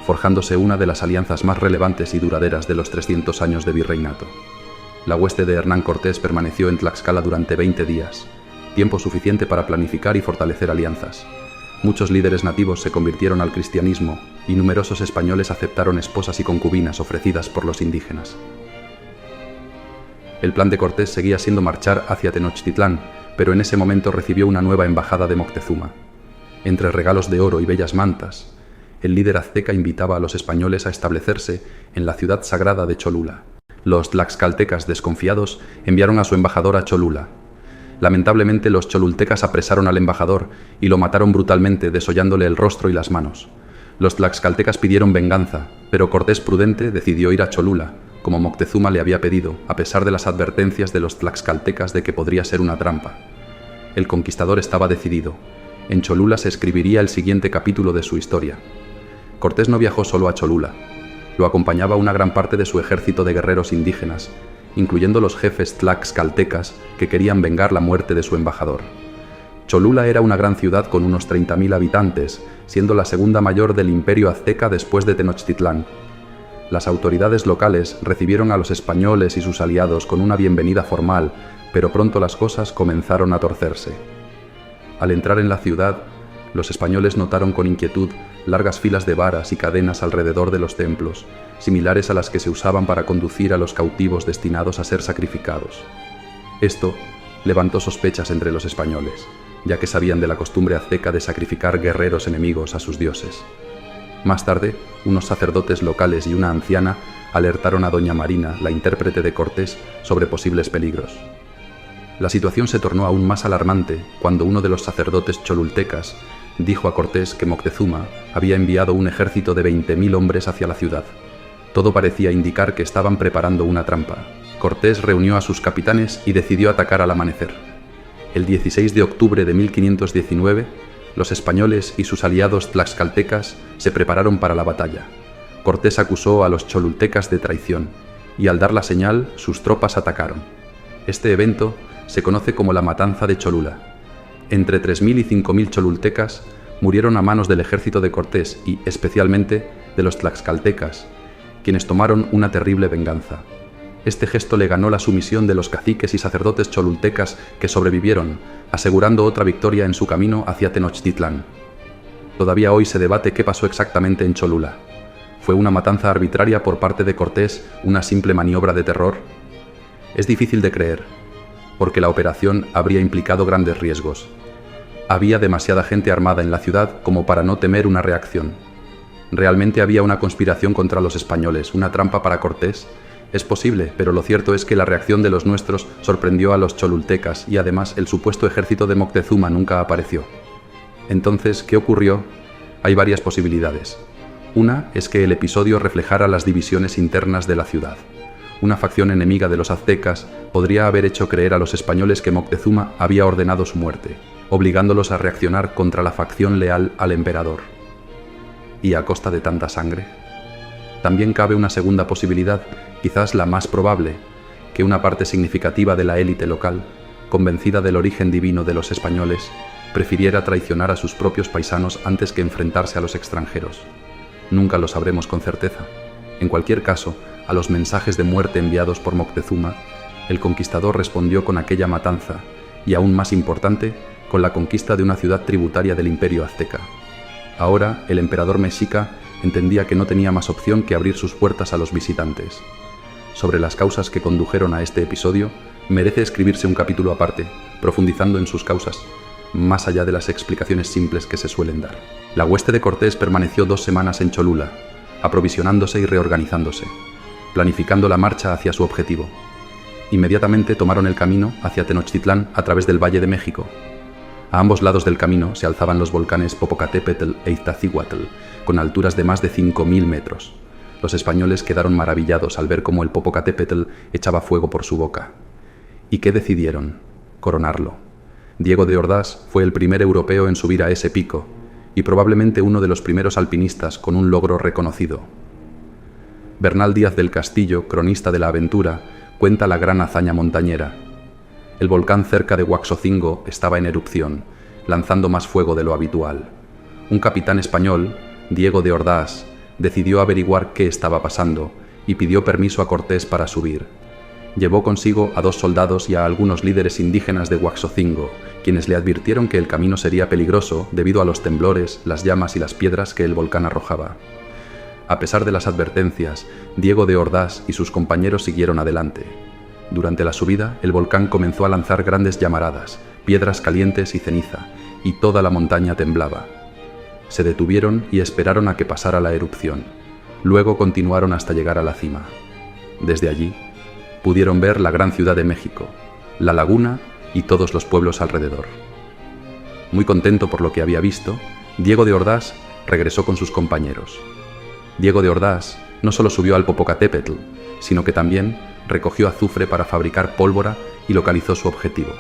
forjándose una de las alianzas más relevantes y duraderas de los 300 años de virreinato. La hueste de Hernán Cortés permaneció en Tlaxcala durante 20 días, tiempo suficiente para planificar y fortalecer alianzas. Muchos líderes nativos se convirtieron al cristianismo y numerosos españoles aceptaron esposas y concubinas ofrecidas por los indígenas. El plan de Cortés seguía siendo marchar hacia Tenochtitlán, pero en ese momento recibió una nueva embajada de Moctezuma. Entre regalos de oro y bellas mantas, el líder azteca invitaba a los españoles a establecerse en la ciudad sagrada de Cholula. Los tlaxcaltecas, desconfiados, enviaron a su embajador a Cholula. Lamentablemente, los cholultecas apresaron al embajador y lo mataron brutalmente, desollándole el rostro y las manos. Los tlaxcaltecas pidieron venganza, pero Cortés, prudente, decidió ir a Cholula, como Moctezuma le había pedido, a pesar de las advertencias de los tlaxcaltecas de que podría ser una trampa. El conquistador estaba decidido. En Cholula se escribiría el siguiente capítulo de su historia. Cortés no viajó solo a Cholula. Lo acompañaba una gran parte de su ejército de guerreros indígenas, incluyendo los jefes tlaxcaltecas que querían vengar la muerte de su embajador. Cholula era una gran ciudad con unos 30.000 habitantes, siendo la segunda mayor del imperio azteca después de Tenochtitlán. Las autoridades locales recibieron a los españoles y sus aliados con una bienvenida formal, pero pronto las cosas comenzaron a torcerse. Al entrar en la ciudad, los españoles notaron con inquietud largas filas de varas y cadenas alrededor de los templos, similares a las que se usaban para conducir a los cautivos destinados a ser sacrificados. Esto levantó sospechas entre los españoles, ya que sabían de la costumbre azteca de sacrificar guerreros enemigos a sus dioses. Más tarde, unos sacerdotes locales y una anciana alertaron a doña Marina, la intérprete de Cortés, sobre posibles peligros. La situación se tornó aún más alarmante cuando uno de los sacerdotes cholultecas dijo a Cortés que Moctezuma había enviado un ejército de 20.000 hombres hacia la ciudad, Todo parecía indicar que estaban preparando una trampa. Cortés reunió a sus capitanes y decidió atacar al amanecer. El 16 de octubre de 1519, los españoles y sus aliados tlaxcaltecas se prepararon para la batalla. Cortés acusó a los cholultecas de traición, y al dar la señal, sus tropas atacaron. Este evento se conoce como la Matanza de Cholula. Entre 3.000 y 5.000 cholultecas murieron a manos del ejército de Cortés y, especialmente, de los tlaxcaltecas, quienes tomaron una terrible venganza. Este gesto le ganó la sumisión de los caciques y sacerdotes cholultecas que sobrevivieron, asegurando otra victoria en su camino hacia Tenochtitlán. Todavía hoy se debate qué pasó exactamente en Cholula. ¿Fue una matanza arbitraria por parte de Cortés, una simple maniobra de terror? Es difícil de creer, porque la operación habría implicado grandes riesgos. Había demasiada gente armada en la ciudad como para no temer una reacción. ¿Realmente había una conspiración contra los españoles, una trampa para Cortés? Es posible, pero lo cierto es que la reacción de los nuestros sorprendió a los cholultecas y además el supuesto ejército de Moctezuma nunca apareció. Entonces, ¿qué ocurrió? Hay varias posibilidades. Una es que el episodio reflejara las divisiones internas de la ciudad. Una facción enemiga de los aztecas podría haber hecho creer a los españoles que Moctezuma había ordenado su muerte, obligándolos a reaccionar contra la facción leal al emperador. ¿Y a costa de tanta sangre? También cabe una segunda posibilidad, quizás la más probable, que una parte significativa de la élite local, convencida del origen divino de los españoles, prefiriera traicionar a sus propios paisanos antes que enfrentarse a los extranjeros. Nunca lo sabremos con certeza. En cualquier caso, a los mensajes de muerte enviados por Moctezuma, el conquistador respondió con aquella matanza, y aún más importante, con la conquista de una ciudad tributaria del Imperio Azteca. Ahora, el emperador mexica entendía que no tenía más opción que abrir sus puertas a los visitantes. Sobre las causas que condujeron a este episodio, merece escribirse un capítulo aparte, profundizando en sus causas, más allá de las explicaciones simples que se suelen dar. La hueste de Cortés permaneció 2 semanas en Cholula, aprovisionándose y reorganizándose, planificando la marcha hacia su objetivo. Inmediatamente tomaron el camino hacia Tenochtitlán a través del Valle de México. A ambos lados del camino se alzaban los volcanes Popocatépetl e Iztaccíhuatl, con alturas de más de 5.000 metros. Los españoles quedaron maravillados al ver cómo el Popocatépetl echaba fuego por su boca. ¿Y qué decidieron? Coronarlo. Diego de Ordaz fue el primer europeo en subir a ese pico, y probablemente uno de los primeros alpinistas con un logro reconocido. Bernal Díaz del Castillo, cronista de la aventura, cuenta la gran hazaña montañera. El volcán cerca de Huaxocingo estaba en erupción, lanzando más fuego de lo habitual. Un capitán español, Diego de Ordaz, decidió averiguar qué estaba pasando y pidió permiso a Cortés para subir. Llevó consigo a 2 soldados y a algunos líderes indígenas de Huaxocingo, quienes le advirtieron que el camino sería peligroso debido a los temblores, las llamas y las piedras que el volcán arrojaba. A pesar de las advertencias, Diego de Ordaz y sus compañeros siguieron adelante. Durante la subida, el volcán comenzó a lanzar grandes llamaradas, piedras calientes y ceniza, y toda la montaña temblaba. Se detuvieron y esperaron a que pasara la erupción. Luego continuaron hasta llegar a la cima. Desde allí, pudieron ver la gran ciudad de México, la laguna y todos los pueblos alrededor. Muy contento por lo que había visto, Diego de Ordaz regresó con sus compañeros. Diego de Ordaz no solo subió al Popocatépetl, sino que también recogió azufre para fabricar pólvora y localizó su objetivo,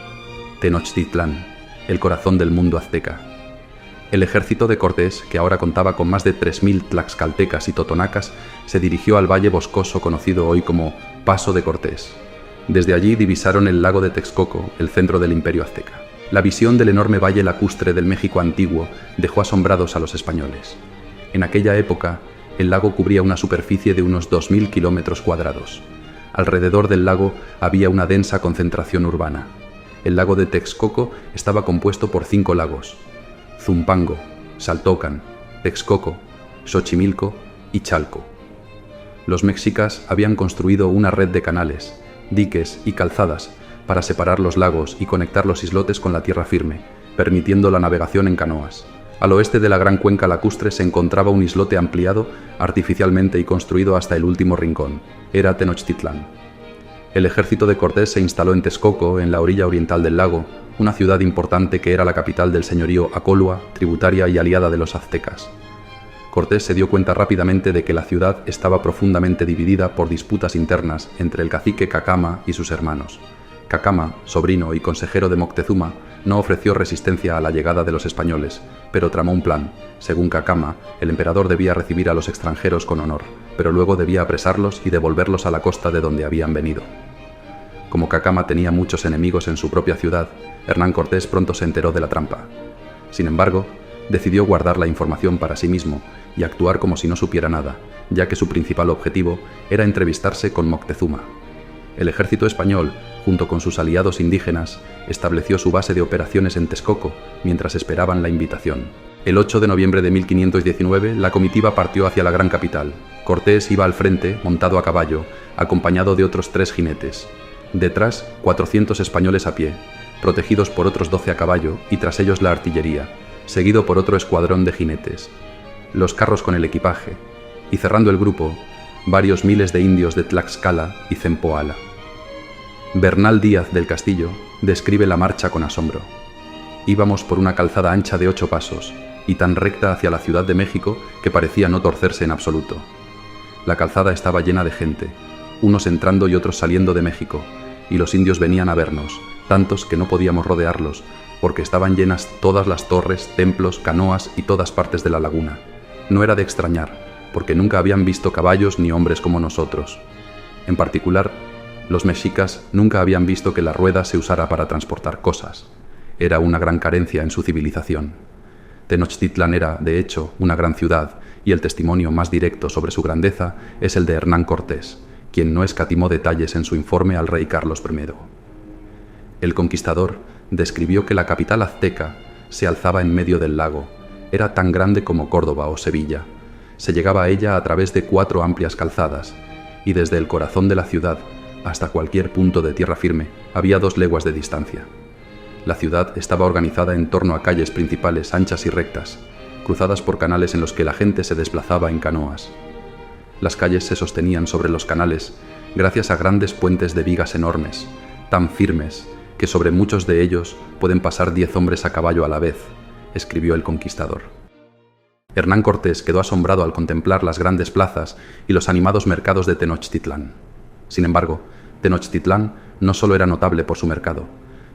Tenochtitlán, el corazón del mundo azteca. El ejército de Cortés, que ahora contaba con más de 3.000 tlaxcaltecas y totonacas, se dirigió al valle boscoso conocido hoy como Paso de Cortés. Desde allí divisaron el lago de Texcoco, el centro del Imperio Azteca. La visión del enorme valle lacustre del México antiguo dejó asombrados a los españoles. En aquella época, el lago cubría una superficie de unos 2.000 kilómetros cuadrados. Alrededor del lago había una densa concentración urbana. El lago de Texcoco estaba compuesto por 5 lagos: Zumpango, Saltocan, Texcoco, Xochimilco y Chalco. Los mexicas habían construido una red de canales, diques y calzadas para separar los lagos y conectar los islotes con la tierra firme, permitiendo la navegación en canoas. Al oeste de la gran cuenca lacustre se encontraba un islote ampliado artificialmente y construido hasta el último rincón. Era Tenochtitlán. El ejército de Cortés se instaló en Texcoco, en la orilla oriental del lago, una ciudad importante que era la capital del señorío Acolhua, tributaria y aliada de los aztecas. Cortés se dio cuenta rápidamente de que la ciudad estaba profundamente dividida por disputas internas entre el cacique Cacama y sus hermanos. Cacama, sobrino y consejero de Moctezuma, no ofreció resistencia a la llegada de los españoles, pero tramó un plan. Según Cacama, el emperador debía recibir a los extranjeros con honor, pero luego debía apresarlos y devolverlos a la costa de donde habían venido. Como Cacama tenía muchos enemigos en su propia ciudad, Hernán Cortés pronto se enteró de la trampa. Sin embargo, decidió guardar la información para sí mismo y actuar como si no supiera nada, ya que su principal objetivo era entrevistarse con Moctezuma. El ejército español, junto con sus aliados indígenas, estableció su base de operaciones en Texcoco mientras esperaban la invitación. El 8 de noviembre de 1519, la comitiva partió hacia la gran capital. Cortés iba al frente, montado a caballo, acompañado de otros 3 jinetes. Detrás, 400 españoles a pie, protegidos por otros 12 a caballo y tras ellos la artillería, seguido por otro escuadrón de jinetes, los carros con el equipaje, y cerrando el grupo, varios miles de indios de Tlaxcala y Zempoala. Bernal Díaz del Castillo describe la marcha con asombro. Íbamos por una calzada ancha de 8 pasos y tan recta hacia la Ciudad de México que parecía no torcerse en absoluto. La calzada estaba llena de gente, unos entrando y otros saliendo de México, y los indios venían a vernos, tantos que no podíamos rodearlos, porque estaban llenas todas las torres, templos, canoas y todas partes de la laguna. No era de extrañar, porque nunca habían visto caballos ni hombres como nosotros. En particular, los mexicas nunca habían visto que la rueda se usara para transportar cosas. Era una gran carencia en su civilización. Tenochtitlan era, de hecho, una gran ciudad, y el testimonio más directo sobre su grandeza es el de Hernán Cortés, quien no escatimó detalles en su informe al rey Carlos I. El conquistador describió que la capital azteca se alzaba en medio del lago, era tan grande como Córdoba o Sevilla. Se llegaba a ella a través de 4 amplias calzadas, y desde el corazón de la ciudad hasta cualquier punto de tierra firme había 2 leguas de distancia. La ciudad estaba organizada en torno a calles principales anchas y rectas, cruzadas por canales en los que la gente se desplazaba en canoas. Las calles se sostenían sobre los canales gracias a grandes puentes de vigas enormes, tan firmes que sobre muchos de ellos pueden pasar 10 hombres a caballo a la vez, escribió el conquistador. Hernán Cortés quedó asombrado al contemplar las grandes plazas y los animados mercados de Tenochtitlán. Sin embargo, Tenochtitlán no solo era notable por su mercado,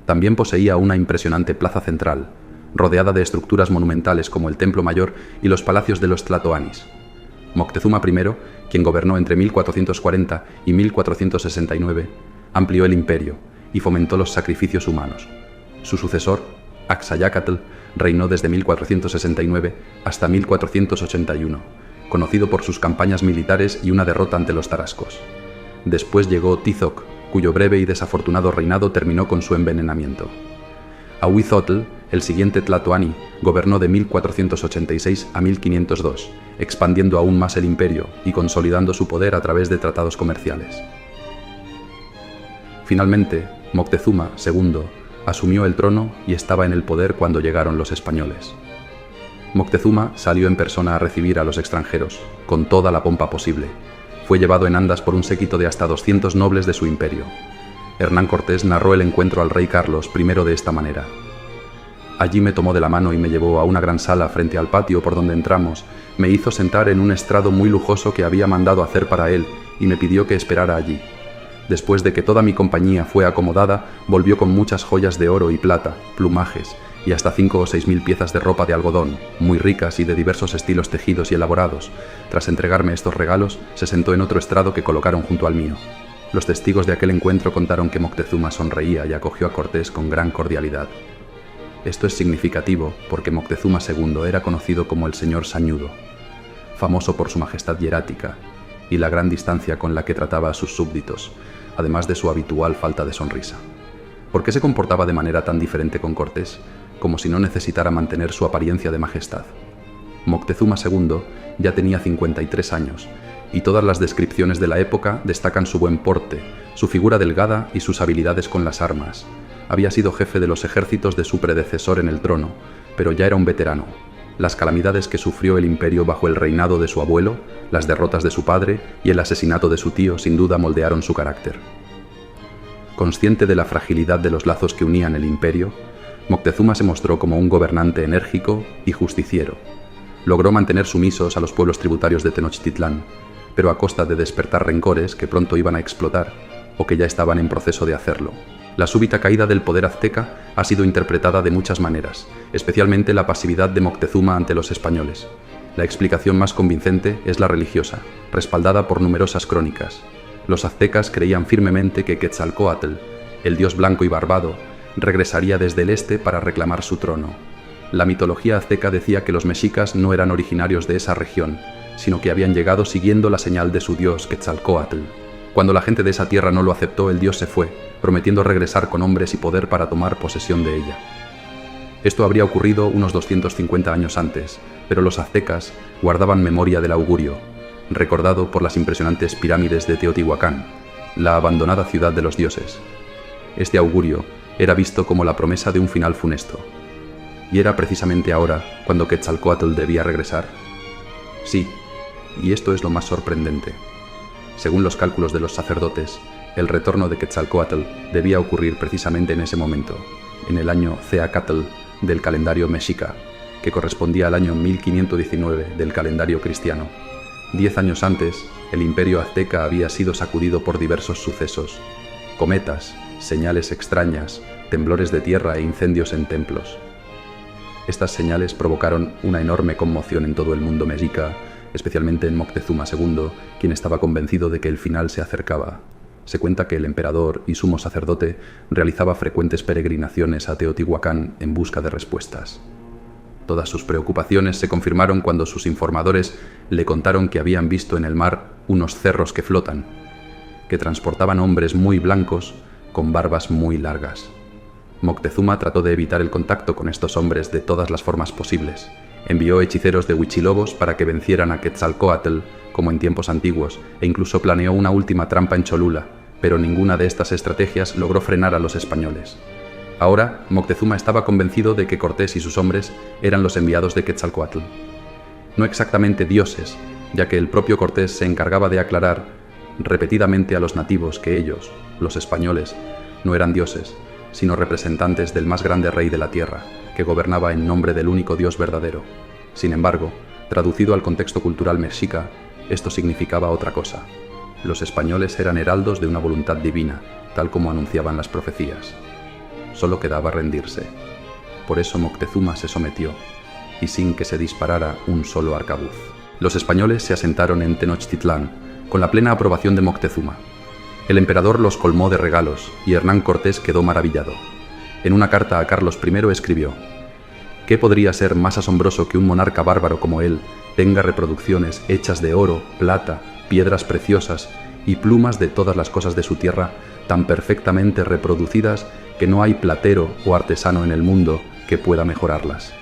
también poseía una impresionante plaza central, rodeada de estructuras monumentales como el Templo Mayor y los palacios de los tlatoanis. Moctezuma I, quien gobernó entre 1440 y 1469, amplió el imperio y fomentó los sacrificios humanos. Su sucesor, Axayácatl, reinó desde 1469 hasta 1481, conocido por sus campañas militares y una derrota ante los tarascos. Después llegó Tizoc, cuyo breve y desafortunado reinado terminó con su envenenamiento. Ahuizotl, el siguiente tlatoani, gobernó de 1486 a 1502, expandiendo aún más el imperio y consolidando su poder a través de tratados comerciales. Finalmente, Moctezuma II asumió el trono y estaba en el poder cuando llegaron los españoles. Moctezuma salió en persona a recibir a los extranjeros, con toda la pompa posible. Fue llevado en andas por un séquito de hasta 200 nobles de su imperio. Hernán Cortés narró el encuentro al rey Carlos I de esta manera. Allí me tomó de la mano y me llevó a una gran sala frente al patio por donde entramos, me hizo sentar en un estrado muy lujoso que había mandado hacer para él y me pidió que esperara allí. Después de que toda mi compañía fue acomodada, volvió con muchas joyas de oro y plata, plumajes y hasta 5 o 6 mil piezas de ropa de algodón, muy ricas y de diversos estilos tejidos y elaborados. Tras entregarme estos regalos, se sentó en otro estrado que colocaron junto al mío. Los testigos de aquel encuentro contaron que Moctezuma sonreía y acogió a Cortés con gran cordialidad. Esto es significativo porque Moctezuma II era conocido como el Señor Sañudo, famoso por su majestad hierática y la gran distancia con la que trataba a sus súbditos, además de su habitual falta de sonrisa. ¿Por qué se comportaba de manera tan diferente con Cortés, como si no necesitara mantener su apariencia de majestad? Moctezuma II ya tenía 53 años, y todas las descripciones de la época destacan su buen porte, su figura delgada y sus habilidades con las armas. Había sido jefe de los ejércitos de su predecesor en el trono, pero ya era un veterano. Las calamidades que sufrió el imperio bajo el reinado de su abuelo, las derrotas de su padre y el asesinato de su tío sin duda moldearon su carácter. Consciente de la fragilidad de los lazos que unían el imperio, Moctezuma se mostró como un gobernante enérgico y justiciero. logró mantener sumisos a los pueblos tributarios de Tenochtitlán, pero a costa de despertar rencores que pronto iban a explotar o que ya estaban en proceso de hacerlo. La súbita caída del poder azteca ha sido interpretada de muchas maneras, especialmente la pasividad de Moctezuma ante los españoles. La explicación más convincente es la religiosa, respaldada por numerosas crónicas. Los aztecas creían firmemente que Quetzalcóatl, el dios blanco y barbado, regresaría desde el este para reclamar su trono. La mitología azteca decía que los mexicas no eran originarios de esa región, sino que habían llegado siguiendo la señal de su dios Quetzalcóatl. Cuando la gente de esa tierra no lo aceptó, el dios se fue, prometiendo regresar con hombres y poder para tomar posesión de ella. Esto habría ocurrido unos 250 años antes, pero los aztecas guardaban memoria del augurio, recordado por las impresionantes pirámides de Teotihuacán, la abandonada ciudad de los dioses. Este augurio era visto como la promesa de un final funesto. ¿Y era precisamente ahora cuando Quetzalcóatl debía regresar? Sí, y esto es lo más sorprendente. Según los cálculos de los sacerdotes, el retorno de Quetzalcóatl debía ocurrir precisamente en ese momento, en el año Ceacatl del calendario mexica, que correspondía al año 1519 del calendario cristiano. 10 años antes, el imperio azteca había sido sacudido por diversos sucesos: cometas, señales extrañas, temblores de tierra e incendios en templos. Estas señales provocaron una enorme conmoción en todo el mundo mexica, especialmente en Moctezuma II, quien estaba convencido de que el final se acercaba. Se cuenta que el emperador y sumo sacerdote realizaba frecuentes peregrinaciones a Teotihuacán en busca de respuestas. Todas sus preocupaciones se confirmaron cuando sus informadores le contaron que habían visto en el mar unos cerros que flotan, que transportaban hombres muy blancos con barbas muy largas. Moctezuma trató de evitar el contacto con estos hombres de todas las formas posibles. Envió hechiceros de Huichilobos para que vencieran a Quetzalcóatl, como en tiempos antiguos, e incluso planeó una última trampa en Cholula, pero ninguna de estas estrategias logró frenar a los españoles. Ahora, Moctezuma estaba convencido de que Cortés y sus hombres eran los enviados de Quetzalcóatl. No exactamente dioses, ya que el propio Cortés se encargaba de aclarar repetidamente a los nativos que ellos, los españoles, no eran dioses, sino representantes del más grande rey de la tierra, que gobernaba en nombre del único Dios verdadero. Sin embargo, traducido al contexto cultural mexica, esto significaba otra cosa. Los españoles eran heraldos de una voluntad divina, tal como anunciaban las profecías. Solo quedaba rendirse. Por eso Moctezuma se sometió, y sin que se disparara un solo arcabuz. Los españoles se asentaron en Tenochtitlán, con la plena aprobación de Moctezuma. El emperador los colmó de regalos, y Hernán Cortés quedó maravillado. En una carta a Carlos I escribió: ¿qué podría ser más asombroso que un monarca bárbaro como él tenga reproducciones hechas de oro, plata, piedras preciosas y plumas de todas las cosas de su tierra, tan perfectamente reproducidas que no hay platero o artesano en el mundo que pueda mejorarlas?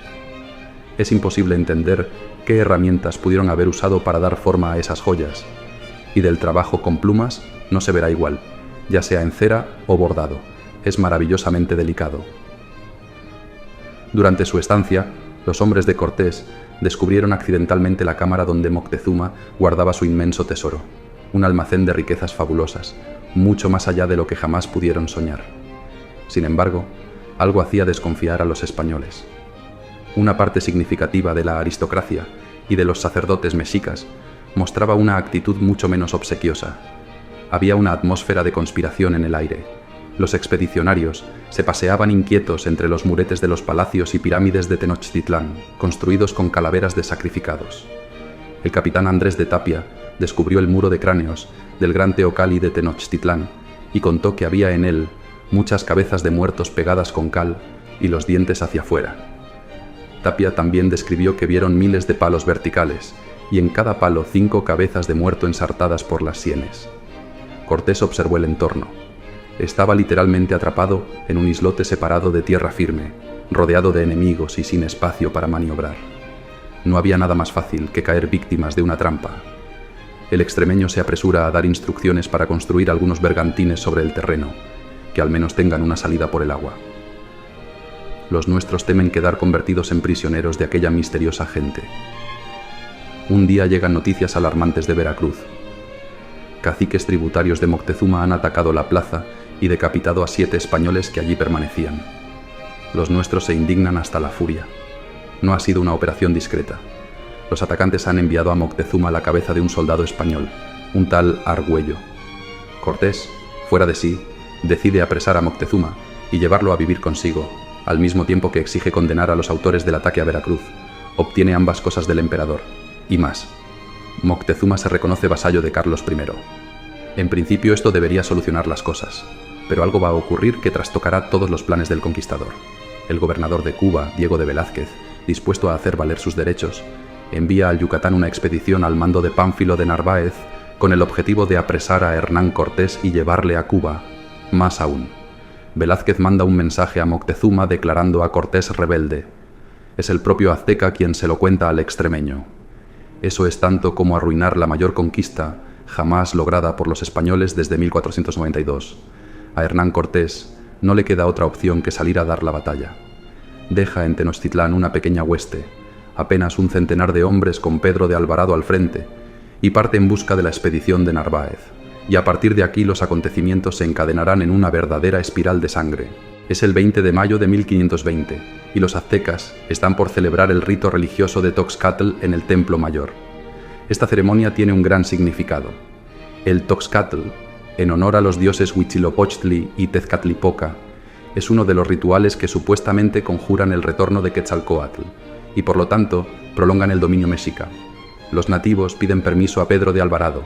Es imposible entender qué herramientas pudieron haber usado para dar forma a esas joyas, y del trabajo con plumas no se verá igual, ya sea en cera o bordado. Es maravillosamente delicado. Durante su estancia, los hombres de Cortés descubrieron accidentalmente la cámara donde Moctezuma guardaba su inmenso tesoro, un almacén de riquezas fabulosas, mucho más allá de lo que jamás pudieron soñar. Sin embargo, algo hacía desconfiar a los españoles. Una parte significativa de la aristocracia y de los sacerdotes mexicas mostraba una actitud mucho menos obsequiosa. Había una atmósfera de conspiración en el aire. Los expedicionarios se paseaban inquietos entre los muretes de los palacios y pirámides de Tenochtitlán, construidos con calaveras de sacrificados. El capitán Andrés de Tapia descubrió el muro de cráneos del gran Teocalli de Tenochtitlán y contó que había en él muchas cabezas de muertos pegadas con cal y los dientes hacia afuera. Tapia también describió que vieron miles de palos verticales y en cada palo 5 cabezas de muerto ensartadas por las sienes. Cortés observó el entorno. Estaba literalmente atrapado en un islote separado de tierra firme, rodeado de enemigos y sin espacio para maniobrar. No había nada más fácil que caer víctimas de una trampa. El extremeño se apresura a dar instrucciones para construir algunos bergantines sobre el terreno, que al menos tengan una salida por el agua. Los nuestros temen quedar convertidos en prisioneros de aquella misteriosa gente. Un día llegan noticias alarmantes de Veracruz. Caciques tributarios de Moctezuma han atacado la plaza y decapitado a 7 españoles que allí permanecían. Los nuestros se indignan hasta la furia. No ha sido una operación discreta. Los atacantes han enviado a Moctezuma la cabeza de un soldado español, un tal Argüello. Cortés, fuera de sí, decide apresar a Moctezuma y llevarlo a vivir consigo, al mismo tiempo que exige condenar a los autores del ataque a Veracruz. Obtiene ambas cosas del emperador, y más. Moctezuma se reconoce vasallo de Carlos I. En principio esto debería solucionar las cosas, pero algo va a ocurrir que trastocará todos los planes del conquistador. El gobernador de Cuba, Diego de Velázquez, dispuesto a hacer valer sus derechos, envía al Yucatán una expedición al mando de Pánfilo de Narváez con el objetivo de apresar a Hernán Cortés y llevarle a Cuba. Más aún, Velázquez manda un mensaje a Moctezuma declarando a Cortés rebelde. Es el propio azteca quien se lo cuenta al extremeño. Eso es tanto como arruinar la mayor conquista jamás lograda por los españoles desde 1492. A Hernán Cortés no le queda otra opción que salir a dar la batalla. Deja en Tenochtitlán una pequeña hueste, apenas un centenar de hombres con Pedro de Alvarado al frente, y parte en busca de la expedición de Narváez. Y a partir de aquí los acontecimientos se encadenarán en una verdadera espiral de sangre. Es el 20 de mayo de 1520, y los aztecas están por celebrar el rito religioso de Toxcatl en el Templo Mayor. Esta ceremonia tiene un gran significado. El Toxcatl, en honor a los dioses Huitzilopochtli y Tezcatlipoca, es uno de los rituales que supuestamente conjuran el retorno de Quetzalcóatl, y por lo tanto prolongan el dominio mexica. Los nativos piden permiso a Pedro de Alvarado,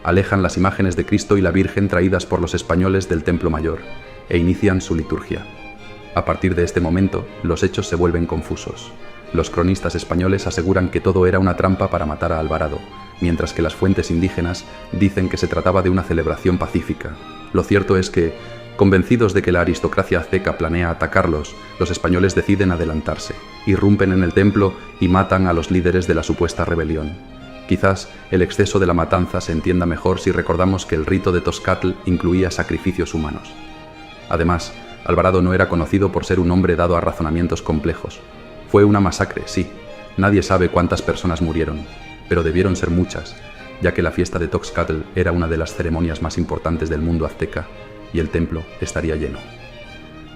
alejan las imágenes de Cristo y la Virgen traídas por los españoles del Templo Mayor, e inician su liturgia. A partir de este momento, los hechos se vuelven confusos. Los cronistas españoles aseguran que todo era una trampa para matar a Alvarado, mientras que las fuentes indígenas dicen que se trataba de una celebración pacífica. Lo cierto es que, convencidos de que la aristocracia azteca planea atacarlos, los españoles deciden adelantarse, irrumpen en el templo y matan a los líderes de la supuesta rebelión. Quizás el exceso de la matanza se entienda mejor si recordamos que el rito de Toxcatl incluía sacrificios humanos. Además, Alvarado no era conocido por ser un hombre dado a razonamientos complejos. Fue una masacre, sí. Nadie sabe cuántas personas murieron, pero debieron ser muchas, ya que la fiesta de Toxcatl era una de las ceremonias más importantes del mundo azteca, y el templo estaría lleno.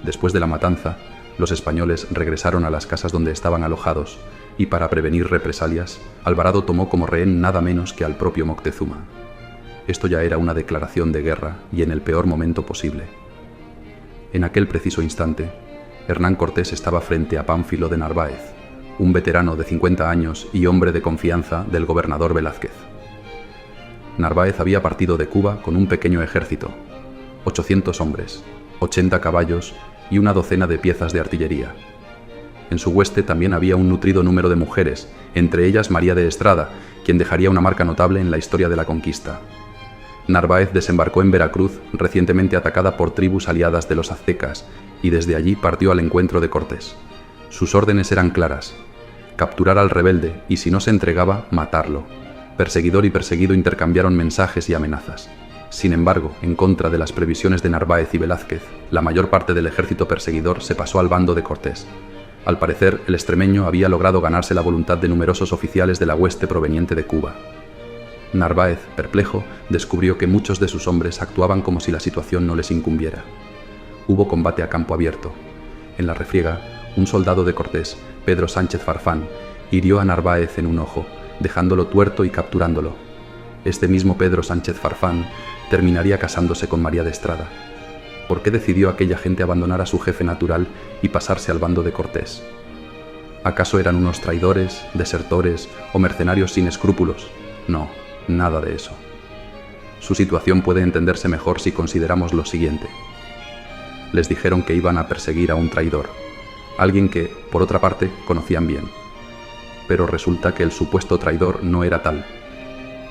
Después de la matanza, los españoles regresaron a las casas donde estaban alojados, y para prevenir represalias, Alvarado tomó como rehén nada menos que al propio Moctezuma. Esto ya era una declaración de guerra y en el peor momento posible. En aquel preciso instante, Hernán Cortés estaba frente a Pánfilo de Narváez, un veterano de 50 años y hombre de confianza del gobernador Velázquez. Narváez había partido de Cuba con un pequeño ejército, 800 hombres, 80 caballos y una docena de piezas de artillería. En su hueste también había un nutrido número de mujeres, entre ellas María de Estrada, quien dejaría una marca notable en la historia de la conquista. Narváez desembarcó en Veracruz, recientemente atacada por tribus aliadas de los aztecas, y desde allí partió al encuentro de Cortés. Sus órdenes eran claras: capturar al rebelde y, si no se entregaba, matarlo. Perseguidor y perseguido intercambiaron mensajes y amenazas. Sin embargo, en contra de las previsiones de Narváez y Velázquez, la mayor parte del ejército perseguidor se pasó al bando de Cortés. Al parecer, el extremeño había logrado ganarse la voluntad de numerosos oficiales de la hueste proveniente de Cuba. Narváez, perplejo, descubrió que muchos de sus hombres actuaban como si la situación no les incumbiera. Hubo combate a campo abierto. En la refriega, un soldado de Cortés, Pedro Sánchez Farfán, hirió a Narváez en un ojo, dejándolo tuerto y capturándolo. Este mismo Pedro Sánchez Farfán terminaría casándose con María de Estrada. ¿Por qué decidió aquella gente abandonar a su jefe natural y pasarse al bando de Cortés? ¿Acaso eran unos traidores, desertores o mercenarios sin escrúpulos? No, nada de eso. Su situación puede entenderse mejor si consideramos lo siguiente. Les dijeron que iban a perseguir a un traidor, alguien que, por otra parte, conocían bien. Pero resulta que el supuesto traidor no era tal,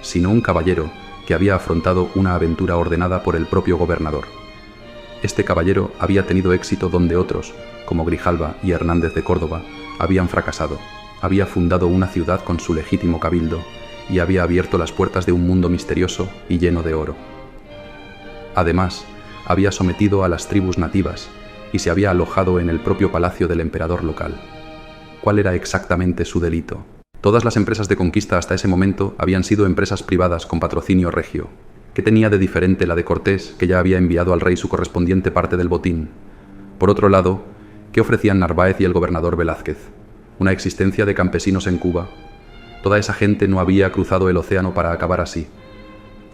sino un caballero que había afrontado una aventura ordenada por el propio gobernador. Este caballero había tenido éxito donde otros, como Grijalva y Hernández de Córdoba, habían fracasado. Había fundado una ciudad con su legítimo cabildo y había abierto las puertas de un mundo misterioso y lleno de oro. Además, había sometido a las tribus nativas y se había alojado en el propio palacio del emperador local. ¿Cuál era exactamente su delito? Todas las empresas de conquista hasta ese momento habían sido empresas privadas con patrocinio regio. ¿Qué tenía de diferente la de Cortés, que ya había enviado al rey su correspondiente parte del botín? Por otro lado, ¿qué ofrecían Narváez y el gobernador Velázquez? ¿Una existencia de campesinos en Cuba? Toda esa gente no había cruzado el océano para acabar así.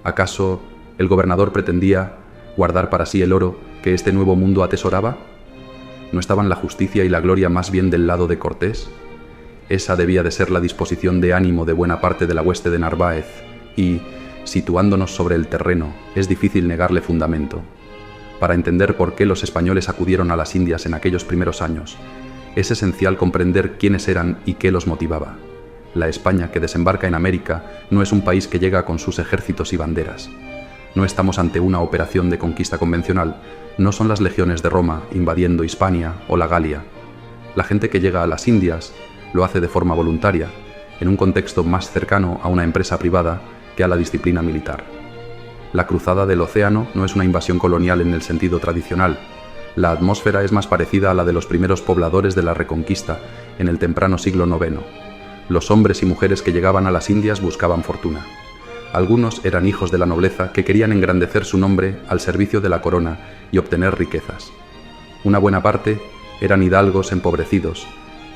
¿Acaso el gobernador pretendía guardar para sí el oro que este nuevo mundo atesoraba? ¿No estaban la justicia y la gloria más bien del lado de Cortés? Esa debía de ser la disposición de ánimo de buena parte de la hueste de Narváez, y, situándonos sobre el terreno, es difícil negarle fundamento. Para entender por qué los españoles acudieron a las Indias en aquellos primeros años, es esencial comprender quiénes eran y qué los motivaba. La España que desembarca en América no es un país que llega con sus ejércitos y banderas. No estamos ante una operación de conquista convencional, no son las legiones de Roma invadiendo Hispania o la Galia. La gente que llega a las Indias lo hace de forma voluntaria, en un contexto más cercano a una empresa privada que a la disciplina militar. La cruzada del océano no es una invasión colonial en el sentido tradicional. La atmósfera es más parecida a la de los primeros pobladores de la Reconquista en el temprano siglo IX. Los hombres y mujeres que llegaban a las Indias buscaban fortuna. Algunos eran hijos de la nobleza que querían engrandecer su nombre al servicio de la corona y obtener riquezas. Una buena parte eran hidalgos empobrecidos,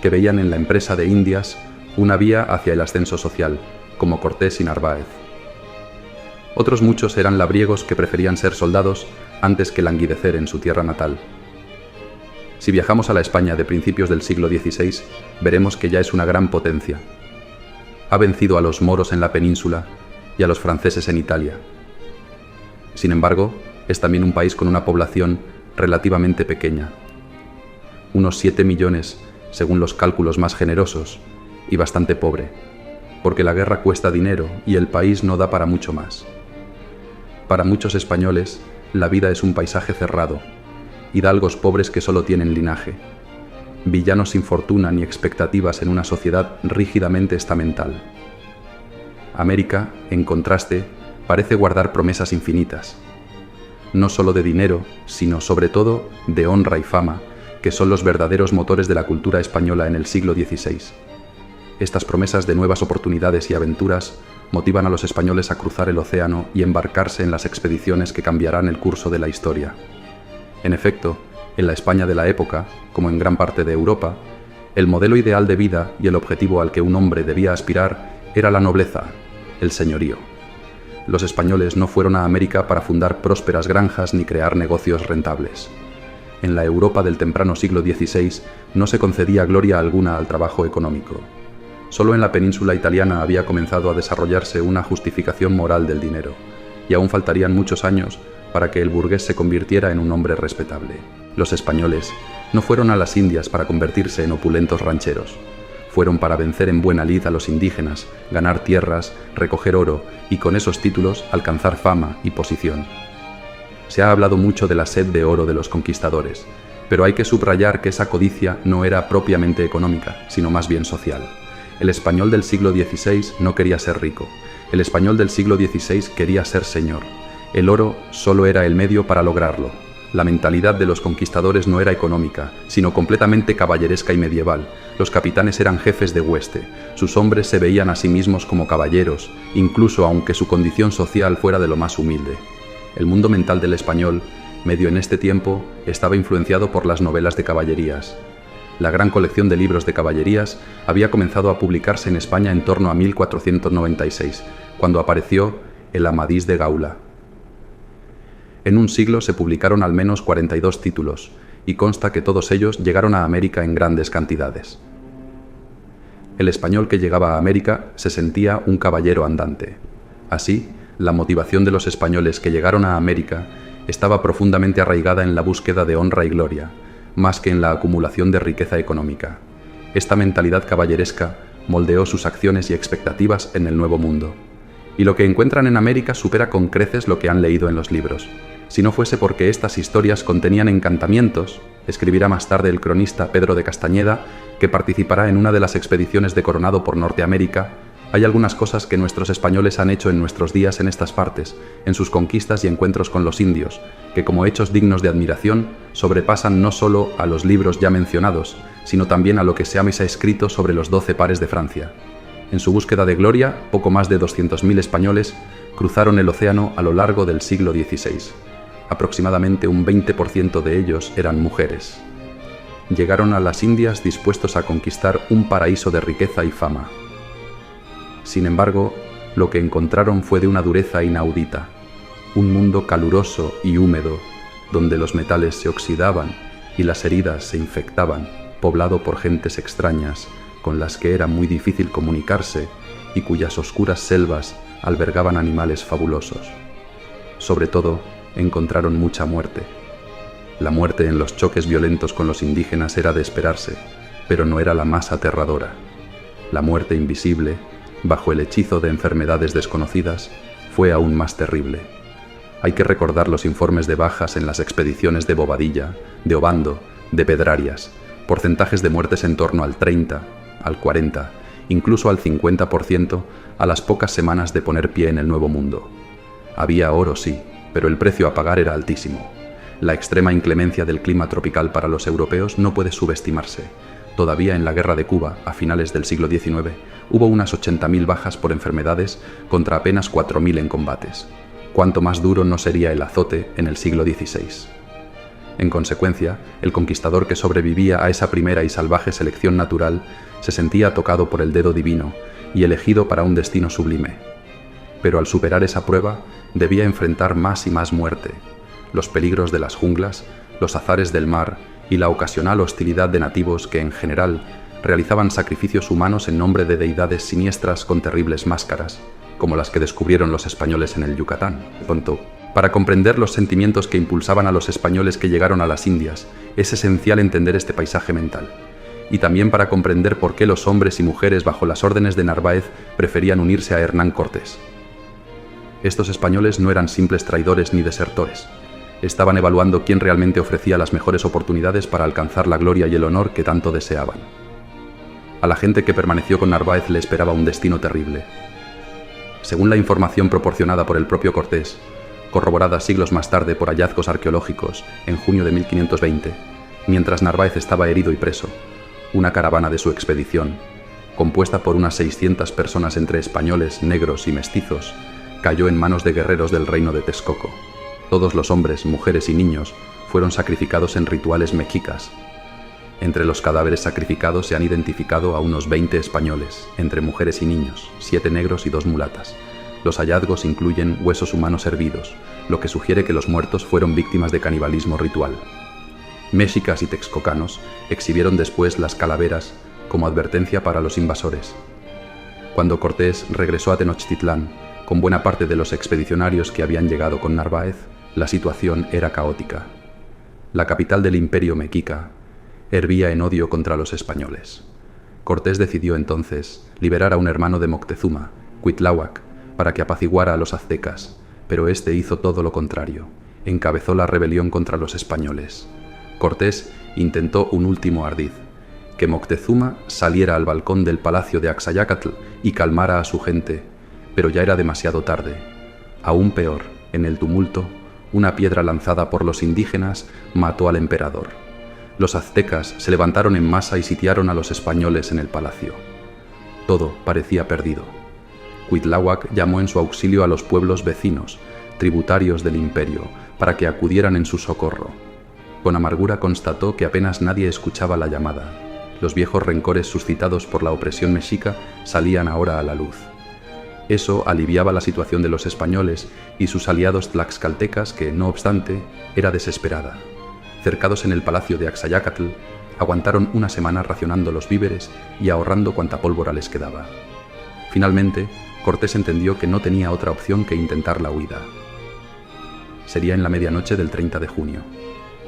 que veían en la empresa de Indias una vía hacia el ascenso social, como Cortés y Narváez. Otros muchos eran labriegos que preferían ser soldados antes que languidecer en su tierra natal. Si viajamos a la España de principios del siglo XVI, veremos que ya es una gran potencia. Ha vencido a los moros en la península y a los franceses en Italia. Sin embargo, es también un país con una población relativamente pequeña, unos 7 millones según los cálculos más generosos, y bastante pobre, porque la guerra cuesta dinero y el país no da para mucho más. Para muchos españoles, la vida es un paisaje cerrado, hidalgos pobres que solo tienen linaje, villanos sin fortuna ni expectativas en una sociedad rígidamente estamental. América, en contraste, parece guardar promesas infinitas, no solo de dinero, sino sobre todo de honra y fama, que son los verdaderos motores de la cultura española en el siglo XVI. Estas promesas de nuevas oportunidades y aventuras motivan a los españoles a cruzar el océano y embarcarse en las expediciones que cambiarán el curso de la historia. En efecto, en la España de la época, como en gran parte de Europa, el modelo ideal de vida y el objetivo al que un hombre debía aspirar era la nobleza, el señorío. Los españoles no fueron a América para fundar prósperas granjas ni crear negocios rentables. En la Europa del temprano siglo XVI no se concedía gloria alguna al trabajo económico. Solo en la península italiana había comenzado a desarrollarse una justificación moral del dinero, y aún faltarían muchos años para que el burgués se convirtiera en un hombre respetable. Los españoles no fueron a las Indias para convertirse en opulentos rancheros. Fueron para vencer en buena lid a los indígenas, ganar tierras, recoger oro y con esos títulos alcanzar fama y posición. Se ha hablado mucho de la sed de oro de los conquistadores, pero hay que subrayar que esa codicia no era propiamente económica, sino más bien social. El español del siglo XVI no quería ser rico. El español del siglo XVI quería ser señor. El oro solo era el medio para lograrlo. La mentalidad de los conquistadores no era económica, sino completamente caballeresca y medieval. Los capitanes eran jefes de hueste. Sus hombres se veían a sí mismos como caballeros, incluso aunque su condición social fuera de lo más humilde. El mundo mental del español, medio en este tiempo, estaba influenciado por las novelas de caballerías. La gran colección de libros de caballerías había comenzado a publicarse en España en torno a 1496, cuando apareció el Amadís de Gaula. En un siglo se publicaron al menos 42 títulos, y consta que todos ellos llegaron a América en grandes cantidades. El español que llegaba a América se sentía un caballero andante. Así, la motivación de los españoles que llegaron a América estaba profundamente arraigada en la búsqueda de honra y gloria, más que en la acumulación de riqueza económica. Esta mentalidad caballeresca moldeó sus acciones y expectativas en el Nuevo Mundo. Y lo que encuentran en América supera con creces lo que han leído en los libros. Si no fuese porque estas historias contenían encantamientos, escribirá más tarde el cronista Pedro de Castañeda, que participará en una de las expediciones de Coronado por Norteamérica, hay algunas cosas que nuestros españoles han hecho en nuestros días en estas partes, en sus conquistas y encuentros con los indios, que como hechos dignos de admiración sobrepasan no solo a los libros ya mencionados, sino también a lo que Siames ha escrito sobre los 12 pares de Francia. En su búsqueda de gloria, poco más de 200.000 españoles cruzaron el océano a lo largo del siglo XVI. Aproximadamente un 20% de ellos eran mujeres. Llegaron a las Indias dispuestos a conquistar un paraíso de riqueza y fama. Sin embargo, lo que encontraron fue de una dureza inaudita, un mundo caluroso y húmedo, donde los metales se oxidaban y las heridas se infectaban, poblado por gentes extrañas, con las que era muy difícil comunicarse y cuyas oscuras selvas albergaban animales fabulosos. Sobre todo, encontraron mucha muerte. La muerte en los choques violentos con los indígenas era de esperarse, pero no era la más aterradora. La muerte invisible, bajo el hechizo de enfermedades desconocidas, fue aún más terrible. Hay que recordar los informes de bajas en las expediciones de Bobadilla, de Obando, de Pedrarias, porcentajes de muertes en torno al 30, al 40, incluso al 50% a las pocas semanas de poner pie en el Nuevo Mundo. Había oro, sí, pero el precio a pagar era altísimo. La extrema inclemencia del clima tropical para los europeos no puede subestimarse. Todavía en la Guerra de Cuba, a finales del siglo XIX, hubo unas 80.000 bajas por enfermedades contra apenas 4.000 en combates. Cuánto más duro no sería el azote en el siglo XVI. En consecuencia, el conquistador que sobrevivía a esa primera y salvaje selección natural se sentía tocado por el dedo divino y elegido para un destino sublime. Pero al superar esa prueba, debía enfrentar más y más muerte, los peligros de las junglas, los azares del mar y la ocasional hostilidad de nativos que, en general, realizaban sacrificios humanos en nombre de deidades siniestras con terribles máscaras, como las que descubrieron los españoles en el Yucatán. Para comprender los sentimientos que impulsaban a los españoles que llegaron a las Indias, es esencial entender este paisaje mental, y también para comprender por qué los hombres y mujeres bajo las órdenes de Narváez preferían unirse a Hernán Cortés. Estos españoles no eran simples traidores ni desertores. Estaban evaluando quién realmente ofrecía las mejores oportunidades para alcanzar la gloria y el honor que tanto deseaban. A la gente que permaneció con Narváez le esperaba un destino terrible. Según la información proporcionada por el propio Cortés, corroborada siglos más tarde por hallazgos arqueológicos en junio de 1520, mientras Narváez estaba herido y preso, una caravana de su expedición, compuesta por unas 600 personas entre españoles, negros y mestizos, cayó en manos de guerreros del reino de Texcoco. Todos los hombres, mujeres y niños fueron sacrificados en rituales mexicas. Entre los cadáveres sacrificados se han identificado a unos 20 españoles, entre mujeres y niños, 7 negros y 2 mulatas. Los hallazgos incluyen huesos humanos hervidos, lo que sugiere que los muertos fueron víctimas de canibalismo ritual. Mexicas y texcocanos exhibieron después las calaveras como advertencia para los invasores. Cuando Cortés regresó a Tenochtitlán, con buena parte de los expedicionarios que habían llegado con Narváez, la situación era caótica. La capital del imperio mexica hervía en odio contra los españoles. Cortés decidió entonces liberar a un hermano de Moctezuma, Cuitláhuac, para que apaciguara a los aztecas, pero este hizo todo lo contrario, encabezó la rebelión contra los españoles. Cortés intentó un último ardid, que Moctezuma saliera al balcón del palacio de Axayácatl y calmara a su gente, pero ya era demasiado tarde. Aún peor, en el tumulto, una piedra lanzada por los indígenas mató al emperador. Los aztecas se levantaron en masa y sitiaron a los españoles en el palacio. Todo parecía perdido. Cuitláhuac llamó en su auxilio a los pueblos vecinos, tributarios del imperio, para que acudieran en su socorro. Con amargura constató que apenas nadie escuchaba la llamada. Los viejos rencores suscitados por la opresión mexica salían ahora a la luz. Eso aliviaba la situación de los españoles y sus aliados tlaxcaltecas que, no obstante, era desesperada. Cercados en el palacio de Axayácatl, aguantaron una semana racionando los víveres y ahorrando cuanta pólvora les quedaba. Finalmente, Cortés entendió que no tenía otra opción que intentar la huida. Sería en la medianoche del 30 de junio.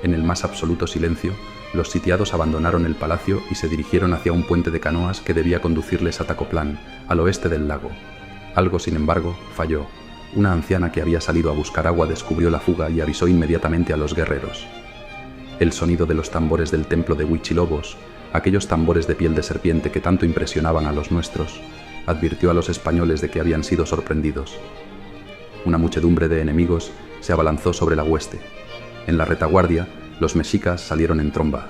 En el más absoluto silencio, los sitiados abandonaron el palacio y se dirigieron hacia un puente de canoas que debía conducirles a Tacoplán, al oeste del lago. Algo, sin embargo, falló. Una anciana que había salido a buscar agua descubrió la fuga y avisó inmediatamente a los guerreros. El sonido de los tambores del templo de Huichilobos, aquellos tambores de piel de serpiente que tanto impresionaban a los nuestros, advirtió a los españoles de que habían sido sorprendidos. Una muchedumbre de enemigos se abalanzó sobre la hueste. En la retaguardia, los mexicas salieron en tromba.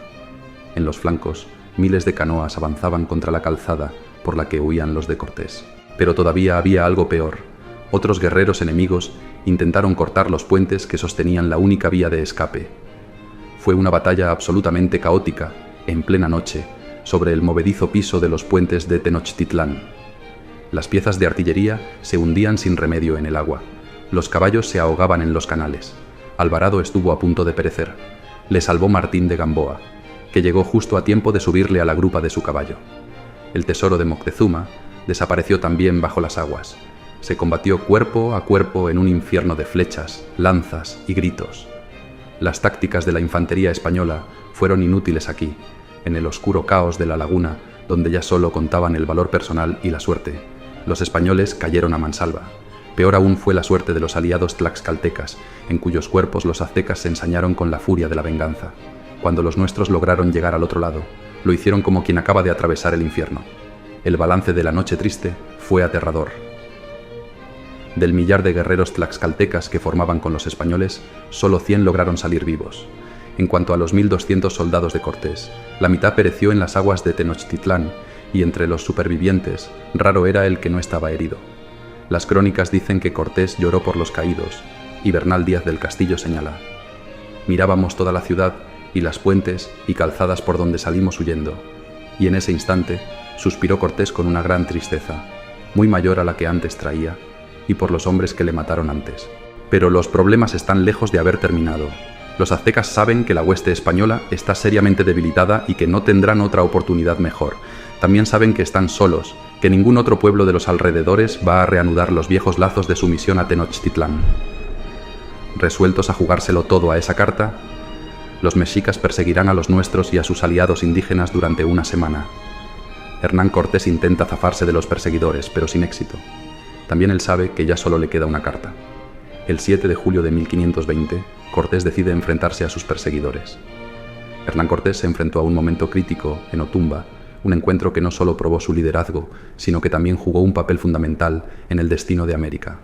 En los flancos, miles de canoas avanzaban contra la calzada por la que huían los de Cortés. Pero todavía había algo peor. Otros guerreros enemigos intentaron cortar los puentes que sostenían la única vía de escape. Fue una batalla absolutamente caótica, en plena noche, sobre el movedizo piso de los puentes de Tenochtitlán. Las piezas de artillería se hundían sin remedio en el agua. Los caballos se ahogaban en los canales. Alvarado estuvo a punto de perecer. Le salvó Martín de Gamboa, que llegó justo a tiempo de subirle a la grupa de su caballo. El tesoro de Moctezuma desapareció también bajo las aguas. Se combatió cuerpo a cuerpo en un infierno de flechas, lanzas y gritos. Las tácticas de la infantería española fueron inútiles aquí, en el oscuro caos de la laguna, donde ya solo contaban el valor personal y la suerte. Los españoles cayeron a mansalva. Peor aún fue la suerte de los aliados tlaxcaltecas, en cuyos cuerpos los aztecas se ensañaron con la furia de la venganza. Cuando los nuestros lograron llegar al otro lado, lo hicieron como quien acaba de atravesar el infierno. El balance de la noche triste fue aterrador. Del millar de guerreros tlaxcaltecas que formaban con los españoles, solo 100 lograron salir vivos. En cuanto a los 1.200 soldados de Cortés, la mitad pereció en las aguas de Tenochtitlán, y entre los supervivientes, raro era el que no estaba herido. Las crónicas dicen que Cortés lloró por los caídos, y Bernal Díaz del Castillo señala: «Mirábamos toda la ciudad y las puentes y calzadas por donde salimos huyendo, y en ese instante suspiró Cortés con una gran tristeza, muy mayor a la que antes traía, y por los hombres que le mataron antes. Pero los problemas están lejos de haber terminado. Los aztecas saben que la hueste española está seriamente debilitada y que no tendrán otra oportunidad mejor. También saben que están solos, que ningún otro pueblo de los alrededores va a reanudar los viejos lazos de sumisión a Tenochtitlán. Resueltos a jugárselo todo a esa carta, los mexicas perseguirán a los nuestros y a sus aliados indígenas durante una semana. Hernán Cortés intenta zafarse de los perseguidores, pero sin éxito. También él sabe que ya solo le queda una carta. El 7 de julio de 1520, Cortés decide enfrentarse a sus perseguidores. Hernán Cortés se enfrentó a un momento crítico en Otumba, un encuentro que no solo probó su liderazgo, sino que también jugó un papel fundamental en el destino de América.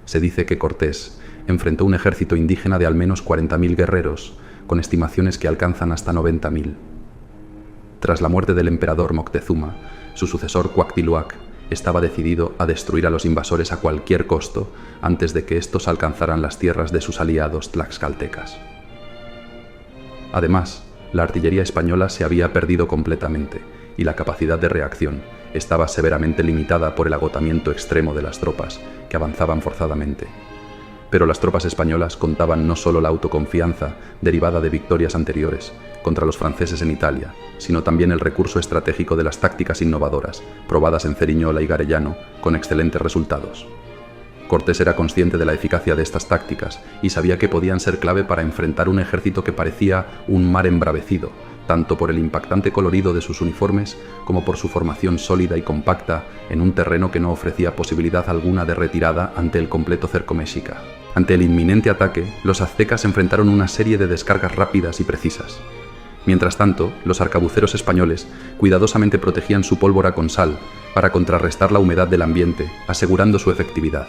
Se dice que Cortés enfrentó un ejército indígena de al menos 40.000 guerreros, con estimaciones que alcanzan hasta 90.000. Tras la muerte del emperador Moctezuma, su sucesor Cuauhtémoc estaba decidido a destruir a los invasores a cualquier costo antes de que estos alcanzaran las tierras de sus aliados tlaxcaltecas. Además, la artillería española se había perdido completamente y la capacidad de reacción estaba severamente limitada por el agotamiento extremo de las tropas, que avanzaban forzadamente. Pero las tropas españolas contaban no solo la autoconfianza derivada de victorias anteriores contra los franceses en Italia, sino también el recurso estratégico de las tácticas innovadoras, probadas en Ceriñola y Garellano, con excelentes resultados. Cortés era consciente de la eficacia de estas tácticas y sabía que podían ser clave para enfrentar un ejército que parecía un mar embravecido, tanto por el impactante colorido de sus uniformes como por su formación sólida y compacta en un terreno que no ofrecía posibilidad alguna de retirada ante el completo cerco mexica. Ante el inminente ataque, los aztecas enfrentaron una serie de descargas rápidas y precisas. Mientras tanto, los arcabuceros españoles cuidadosamente protegían su pólvora con sal para contrarrestar la humedad del ambiente, asegurando su efectividad.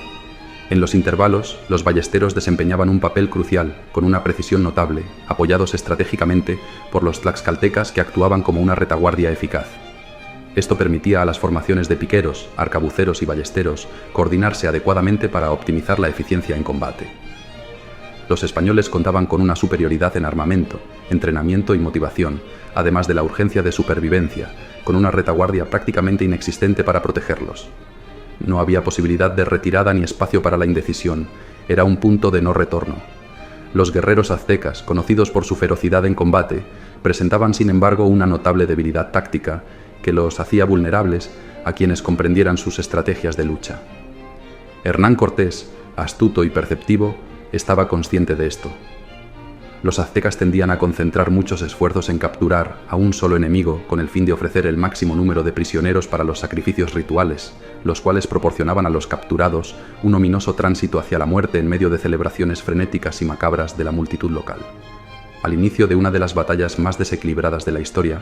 En los intervalos, los ballesteros desempeñaban un papel crucial, con una precisión notable, apoyados estratégicamente por los tlaxcaltecas que actuaban como una retaguardia eficaz. Esto permitía a las formaciones de piqueros, arcabuceros y ballesteros coordinarse adecuadamente para optimizar la eficiencia en combate. Los españoles contaban con una superioridad en armamento, entrenamiento y motivación, además de la urgencia de supervivencia, con una retaguardia prácticamente inexistente para protegerlos. No había posibilidad de retirada ni espacio para la indecisión, era un punto de no retorno. Los guerreros aztecas, conocidos por su ferocidad en combate, presentaban sin embargo una notable debilidad táctica que los hacía vulnerables a quienes comprendieran sus estrategias de lucha. Hernán Cortés, astuto y perceptivo, estaba consciente de esto. Los aztecas tendían a concentrar muchos esfuerzos en capturar a un solo enemigo con el fin de ofrecer el máximo número de prisioneros para los sacrificios rituales, los cuales proporcionaban a los capturados un ominoso tránsito hacia la muerte en medio de celebraciones frenéticas y macabras de la multitud local. Al inicio de una de las batallas más desequilibradas de la historia,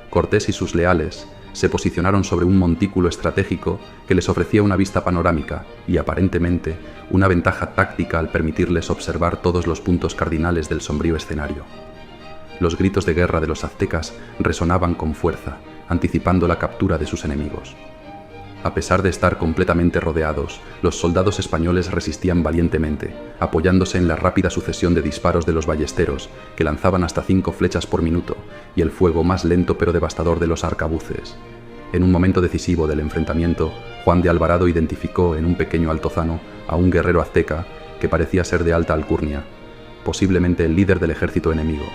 Cortés y sus leales se posicionaron sobre un montículo estratégico que les ofrecía una vista panorámica y, aparentemente, una ventaja táctica al permitirles observar todos los puntos cardinales del sombrío escenario. Los gritos de guerra de los aztecas resonaban con fuerza, anticipando la captura de sus enemigos. A pesar de estar completamente rodeados, los soldados españoles resistían valientemente, apoyándose en la rápida sucesión de disparos de los ballesteros, que lanzaban hasta 5 flechas por minuto, y el fuego más lento pero devastador de los arcabuces. En un momento decisivo del enfrentamiento, Juan de Alvarado identificó en un pequeño altozano a un guerrero azteca que parecía ser de alta alcurnia, posiblemente el líder del ejército enemigo.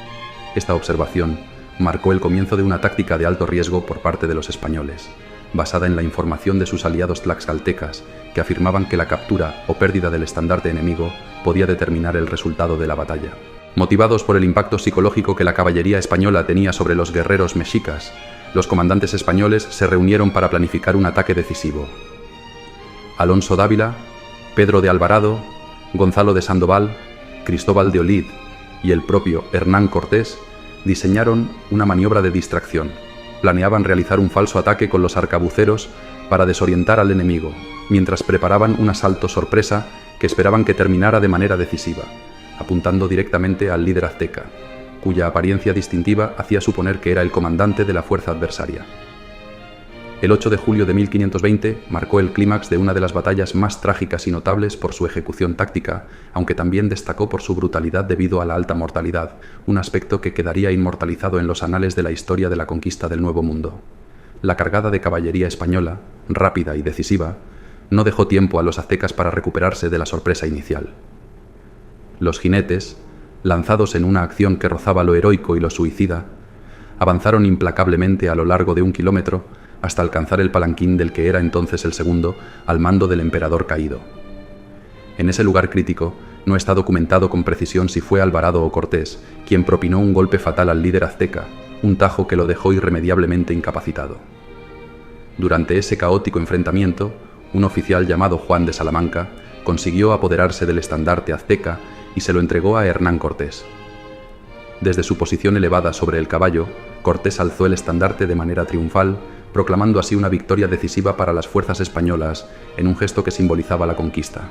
Esta observación marcó el comienzo de una táctica de alto riesgo por parte de los españoles, basada en la información de sus aliados tlaxcaltecas, que afirmaban que la captura o pérdida del estandarte enemigo podía determinar el resultado de la batalla. Motivados por el impacto psicológico que la caballería española tenía sobre los guerreros mexicas, los comandantes españoles se reunieron para planificar un ataque decisivo. Alonso Dávila, Pedro de Alvarado, Gonzalo de Sandoval, Cristóbal de Olid y el propio Hernán Cortés diseñaron una maniobra de distracción. Planeaban realizar un falso ataque con los arcabuceros para desorientar al enemigo, mientras preparaban un asalto sorpresa que esperaban que terminara de manera decisiva, apuntando directamente al líder azteca, cuya apariencia distintiva hacía suponer que era el comandante de la fuerza adversaria. El 8 de julio de 1520 marcó el clímax de una de las batallas más trágicas y notables por su ejecución táctica, aunque también destacó por su brutalidad debido a la alta mortalidad, un aspecto que quedaría inmortalizado en los anales de la historia de la conquista del Nuevo Mundo. La cargada de caballería española, rápida y decisiva, no dejó tiempo a los aztecas para recuperarse de la sorpresa inicial. Los jinetes, lanzados en una acción que rozaba lo heroico y lo suicida, avanzaron implacablemente a lo largo de 1 kilómetro hasta alcanzar el palanquín del que era entonces el segundo al mando del emperador caído. En ese lugar crítico no está documentado con precisión si fue Alvarado o Cortés quien propinó un golpe fatal al líder azteca, un tajo que lo dejó irremediablemente incapacitado. Durante ese caótico enfrentamiento, un oficial llamado Juan de Salamanca consiguió apoderarse del estandarte azteca y se lo entregó a Hernán Cortés. Desde su posición elevada sobre el caballo, Cortés alzó el estandarte de manera triunfal, proclamando así una victoria decisiva para las fuerzas españolas en un gesto que simbolizaba la conquista.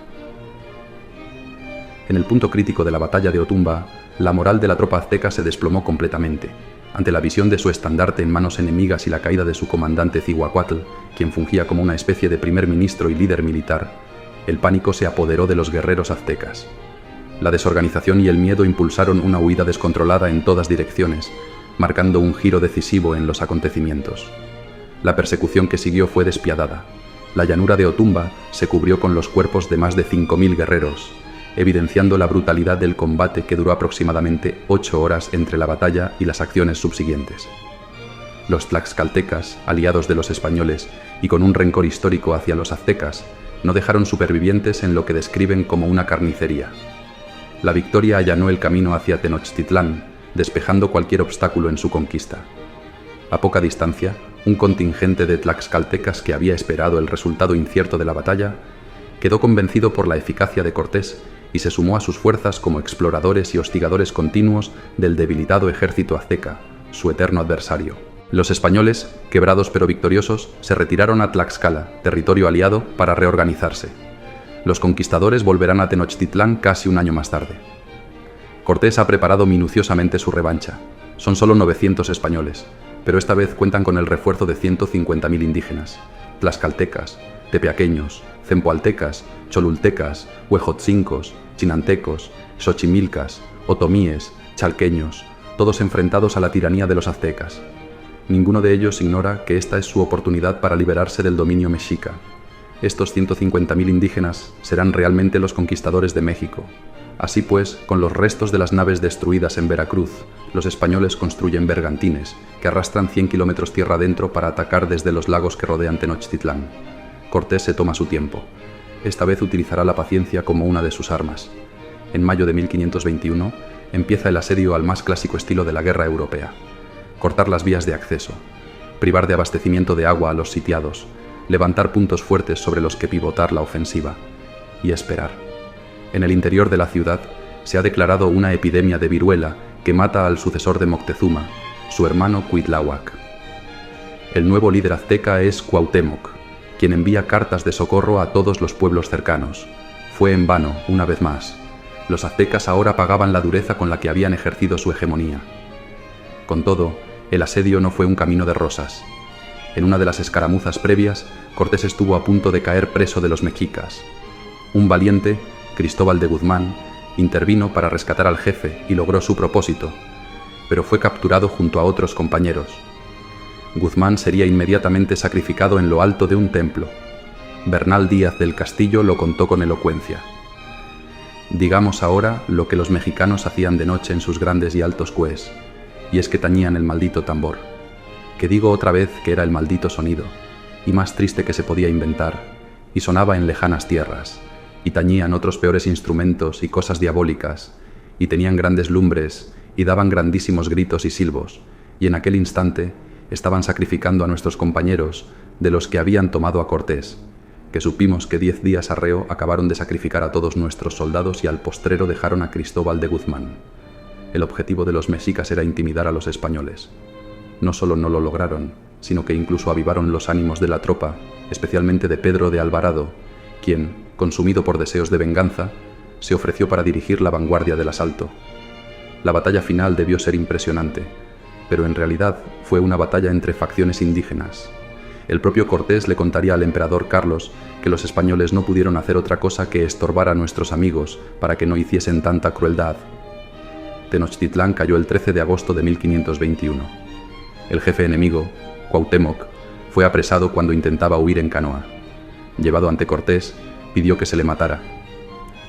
En el punto crítico de la batalla de Otumba, la moral de la tropa azteca se desplomó completamente. Ante la visión de su estandarte en manos enemigas y la caída de su comandante Cihuacuatl, quien fungía como una especie de primer ministro y líder militar, el pánico se apoderó de los guerreros aztecas. La desorganización y el miedo impulsaron una huida descontrolada en todas direcciones, marcando un giro decisivo en los acontecimientos. La persecución que siguió fue despiadada. La llanura de Otumba se cubrió con los cuerpos de más de 5.000 guerreros, evidenciando la brutalidad del combate que duró aproximadamente 8 horas entre la batalla y las acciones subsiguientes. Los tlaxcaltecas, aliados de los españoles y con un rencor histórico hacia los aztecas, no dejaron supervivientes en lo que describen como una carnicería. La victoria allanó el camino hacia Tenochtitlán, despejando cualquier obstáculo en su conquista. A poca distancia, un contingente de tlaxcaltecas que había esperado el resultado incierto de la batalla, quedó convencido por la eficacia de Cortés y se sumó a sus fuerzas como exploradores y hostigadores continuos del debilitado ejército azteca, su eterno adversario. Los españoles, quebrados pero victoriosos, se retiraron a Tlaxcala, territorio aliado, para reorganizarse. Los conquistadores volverán a Tenochtitlán casi un año más tarde. Cortés ha preparado minuciosamente su revancha. Son solo 900 españoles, pero esta vez cuentan con el refuerzo de 150.000 indígenas, tlaxcaltecas, tepeaqueños, cempoaltecas, cholultecas, huejotzincos, chinantecos, xochimilcas, otomíes, chalqueños, todos enfrentados a la tiranía de los aztecas. Ninguno de ellos ignora que esta es su oportunidad para liberarse del dominio mexica. Estos 150.000 indígenas serán realmente los conquistadores de México. Así pues, con los restos de las naves destruidas en Veracruz, los españoles construyen bergantines, que arrastran 100 kilómetros tierra adentro para atacar desde los lagos que rodean Tenochtitlán. Cortés se toma su tiempo. Esta vez utilizará la paciencia como una de sus armas. En mayo de 1521, empieza el asedio al más clásico estilo de la guerra europea. Cortar las vías de acceso, privar de abastecimiento de agua a los sitiados, levantar puntos fuertes sobre los que pivotar la ofensiva y esperar. En el interior de la ciudad se ha declarado una epidemia de viruela que mata al sucesor de Moctezuma, su hermano Cuitláhuac. El nuevo líder azteca es Cuauhtémoc, quien envía cartas de socorro a todos los pueblos cercanos. Fue en vano, una vez más. Los aztecas ahora pagaban la dureza con la que habían ejercido su hegemonía. Con todo, el asedio no fue un camino de rosas. En una de las escaramuzas previas, Cortés estuvo a punto de caer preso de los mexicas. Un valiente, Cristóbal de Guzmán, intervino para rescatar al jefe y logró su propósito, pero fue capturado junto a otros compañeros. Guzmán sería inmediatamente sacrificado en lo alto de un templo. Bernal Díaz del Castillo lo contó con elocuencia. Digamos ahora lo que los mexicanos hacían de noche en sus grandes y altos cués, y es que tañían el maldito tambor, que digo otra vez que era el maldito sonido, y más triste que se podía inventar, y sonaba en lejanas tierras, y tañían otros peores instrumentos y cosas diabólicas, y tenían grandes lumbres, y daban grandísimos gritos y silbos, y en aquel instante estaban sacrificando a nuestros compañeros de los que habían tomado a Cortés, que supimos que 10 días arreo acabaron de sacrificar a todos nuestros soldados y al postrero dejaron a Cristóbal de Guzmán. El objetivo de los mexicas era intimidar a los españoles. No solo no lo lograron, sino que incluso avivaron los ánimos de la tropa, especialmente de Pedro de Alvarado, quien, consumido por deseos de venganza, se ofreció para dirigir la vanguardia del asalto. La batalla final debió ser impresionante, pero en realidad fue una batalla entre facciones indígenas. El propio Cortés le contaría al emperador Carlos que los españoles no pudieron hacer otra cosa que estorbar a nuestros amigos para que no hiciesen tanta crueldad. Tenochtitlán cayó el 13 de agosto de 1521. El jefe enemigo, Cuauhtémoc, fue apresado cuando intentaba huir en canoa. Llevado ante Cortés, pidió que se le matara.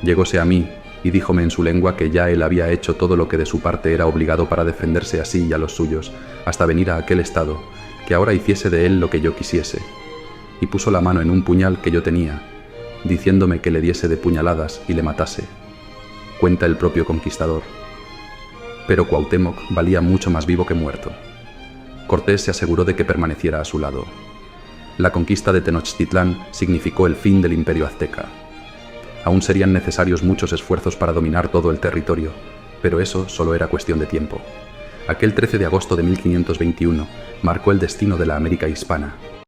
Llegóse a mí y díjome en su lengua que ya él había hecho todo lo que de su parte era obligado para defenderse a sí y a los suyos, hasta venir a aquel estado, que ahora hiciese de él lo que yo quisiese, y puso la mano en un puñal que yo tenía, diciéndome que le diese de puñaladas y le matase. Cuenta el propio conquistador. Pero Cuauhtémoc valía mucho más vivo que muerto. Cortés se aseguró de que permaneciera a su lado. La conquista de Tenochtitlán significó el fin del imperio azteca. Aún serían necesarios muchos esfuerzos para dominar todo el territorio, pero eso solo era cuestión de tiempo. Aquel 13 de agosto de 1521 marcó el destino de la América hispana.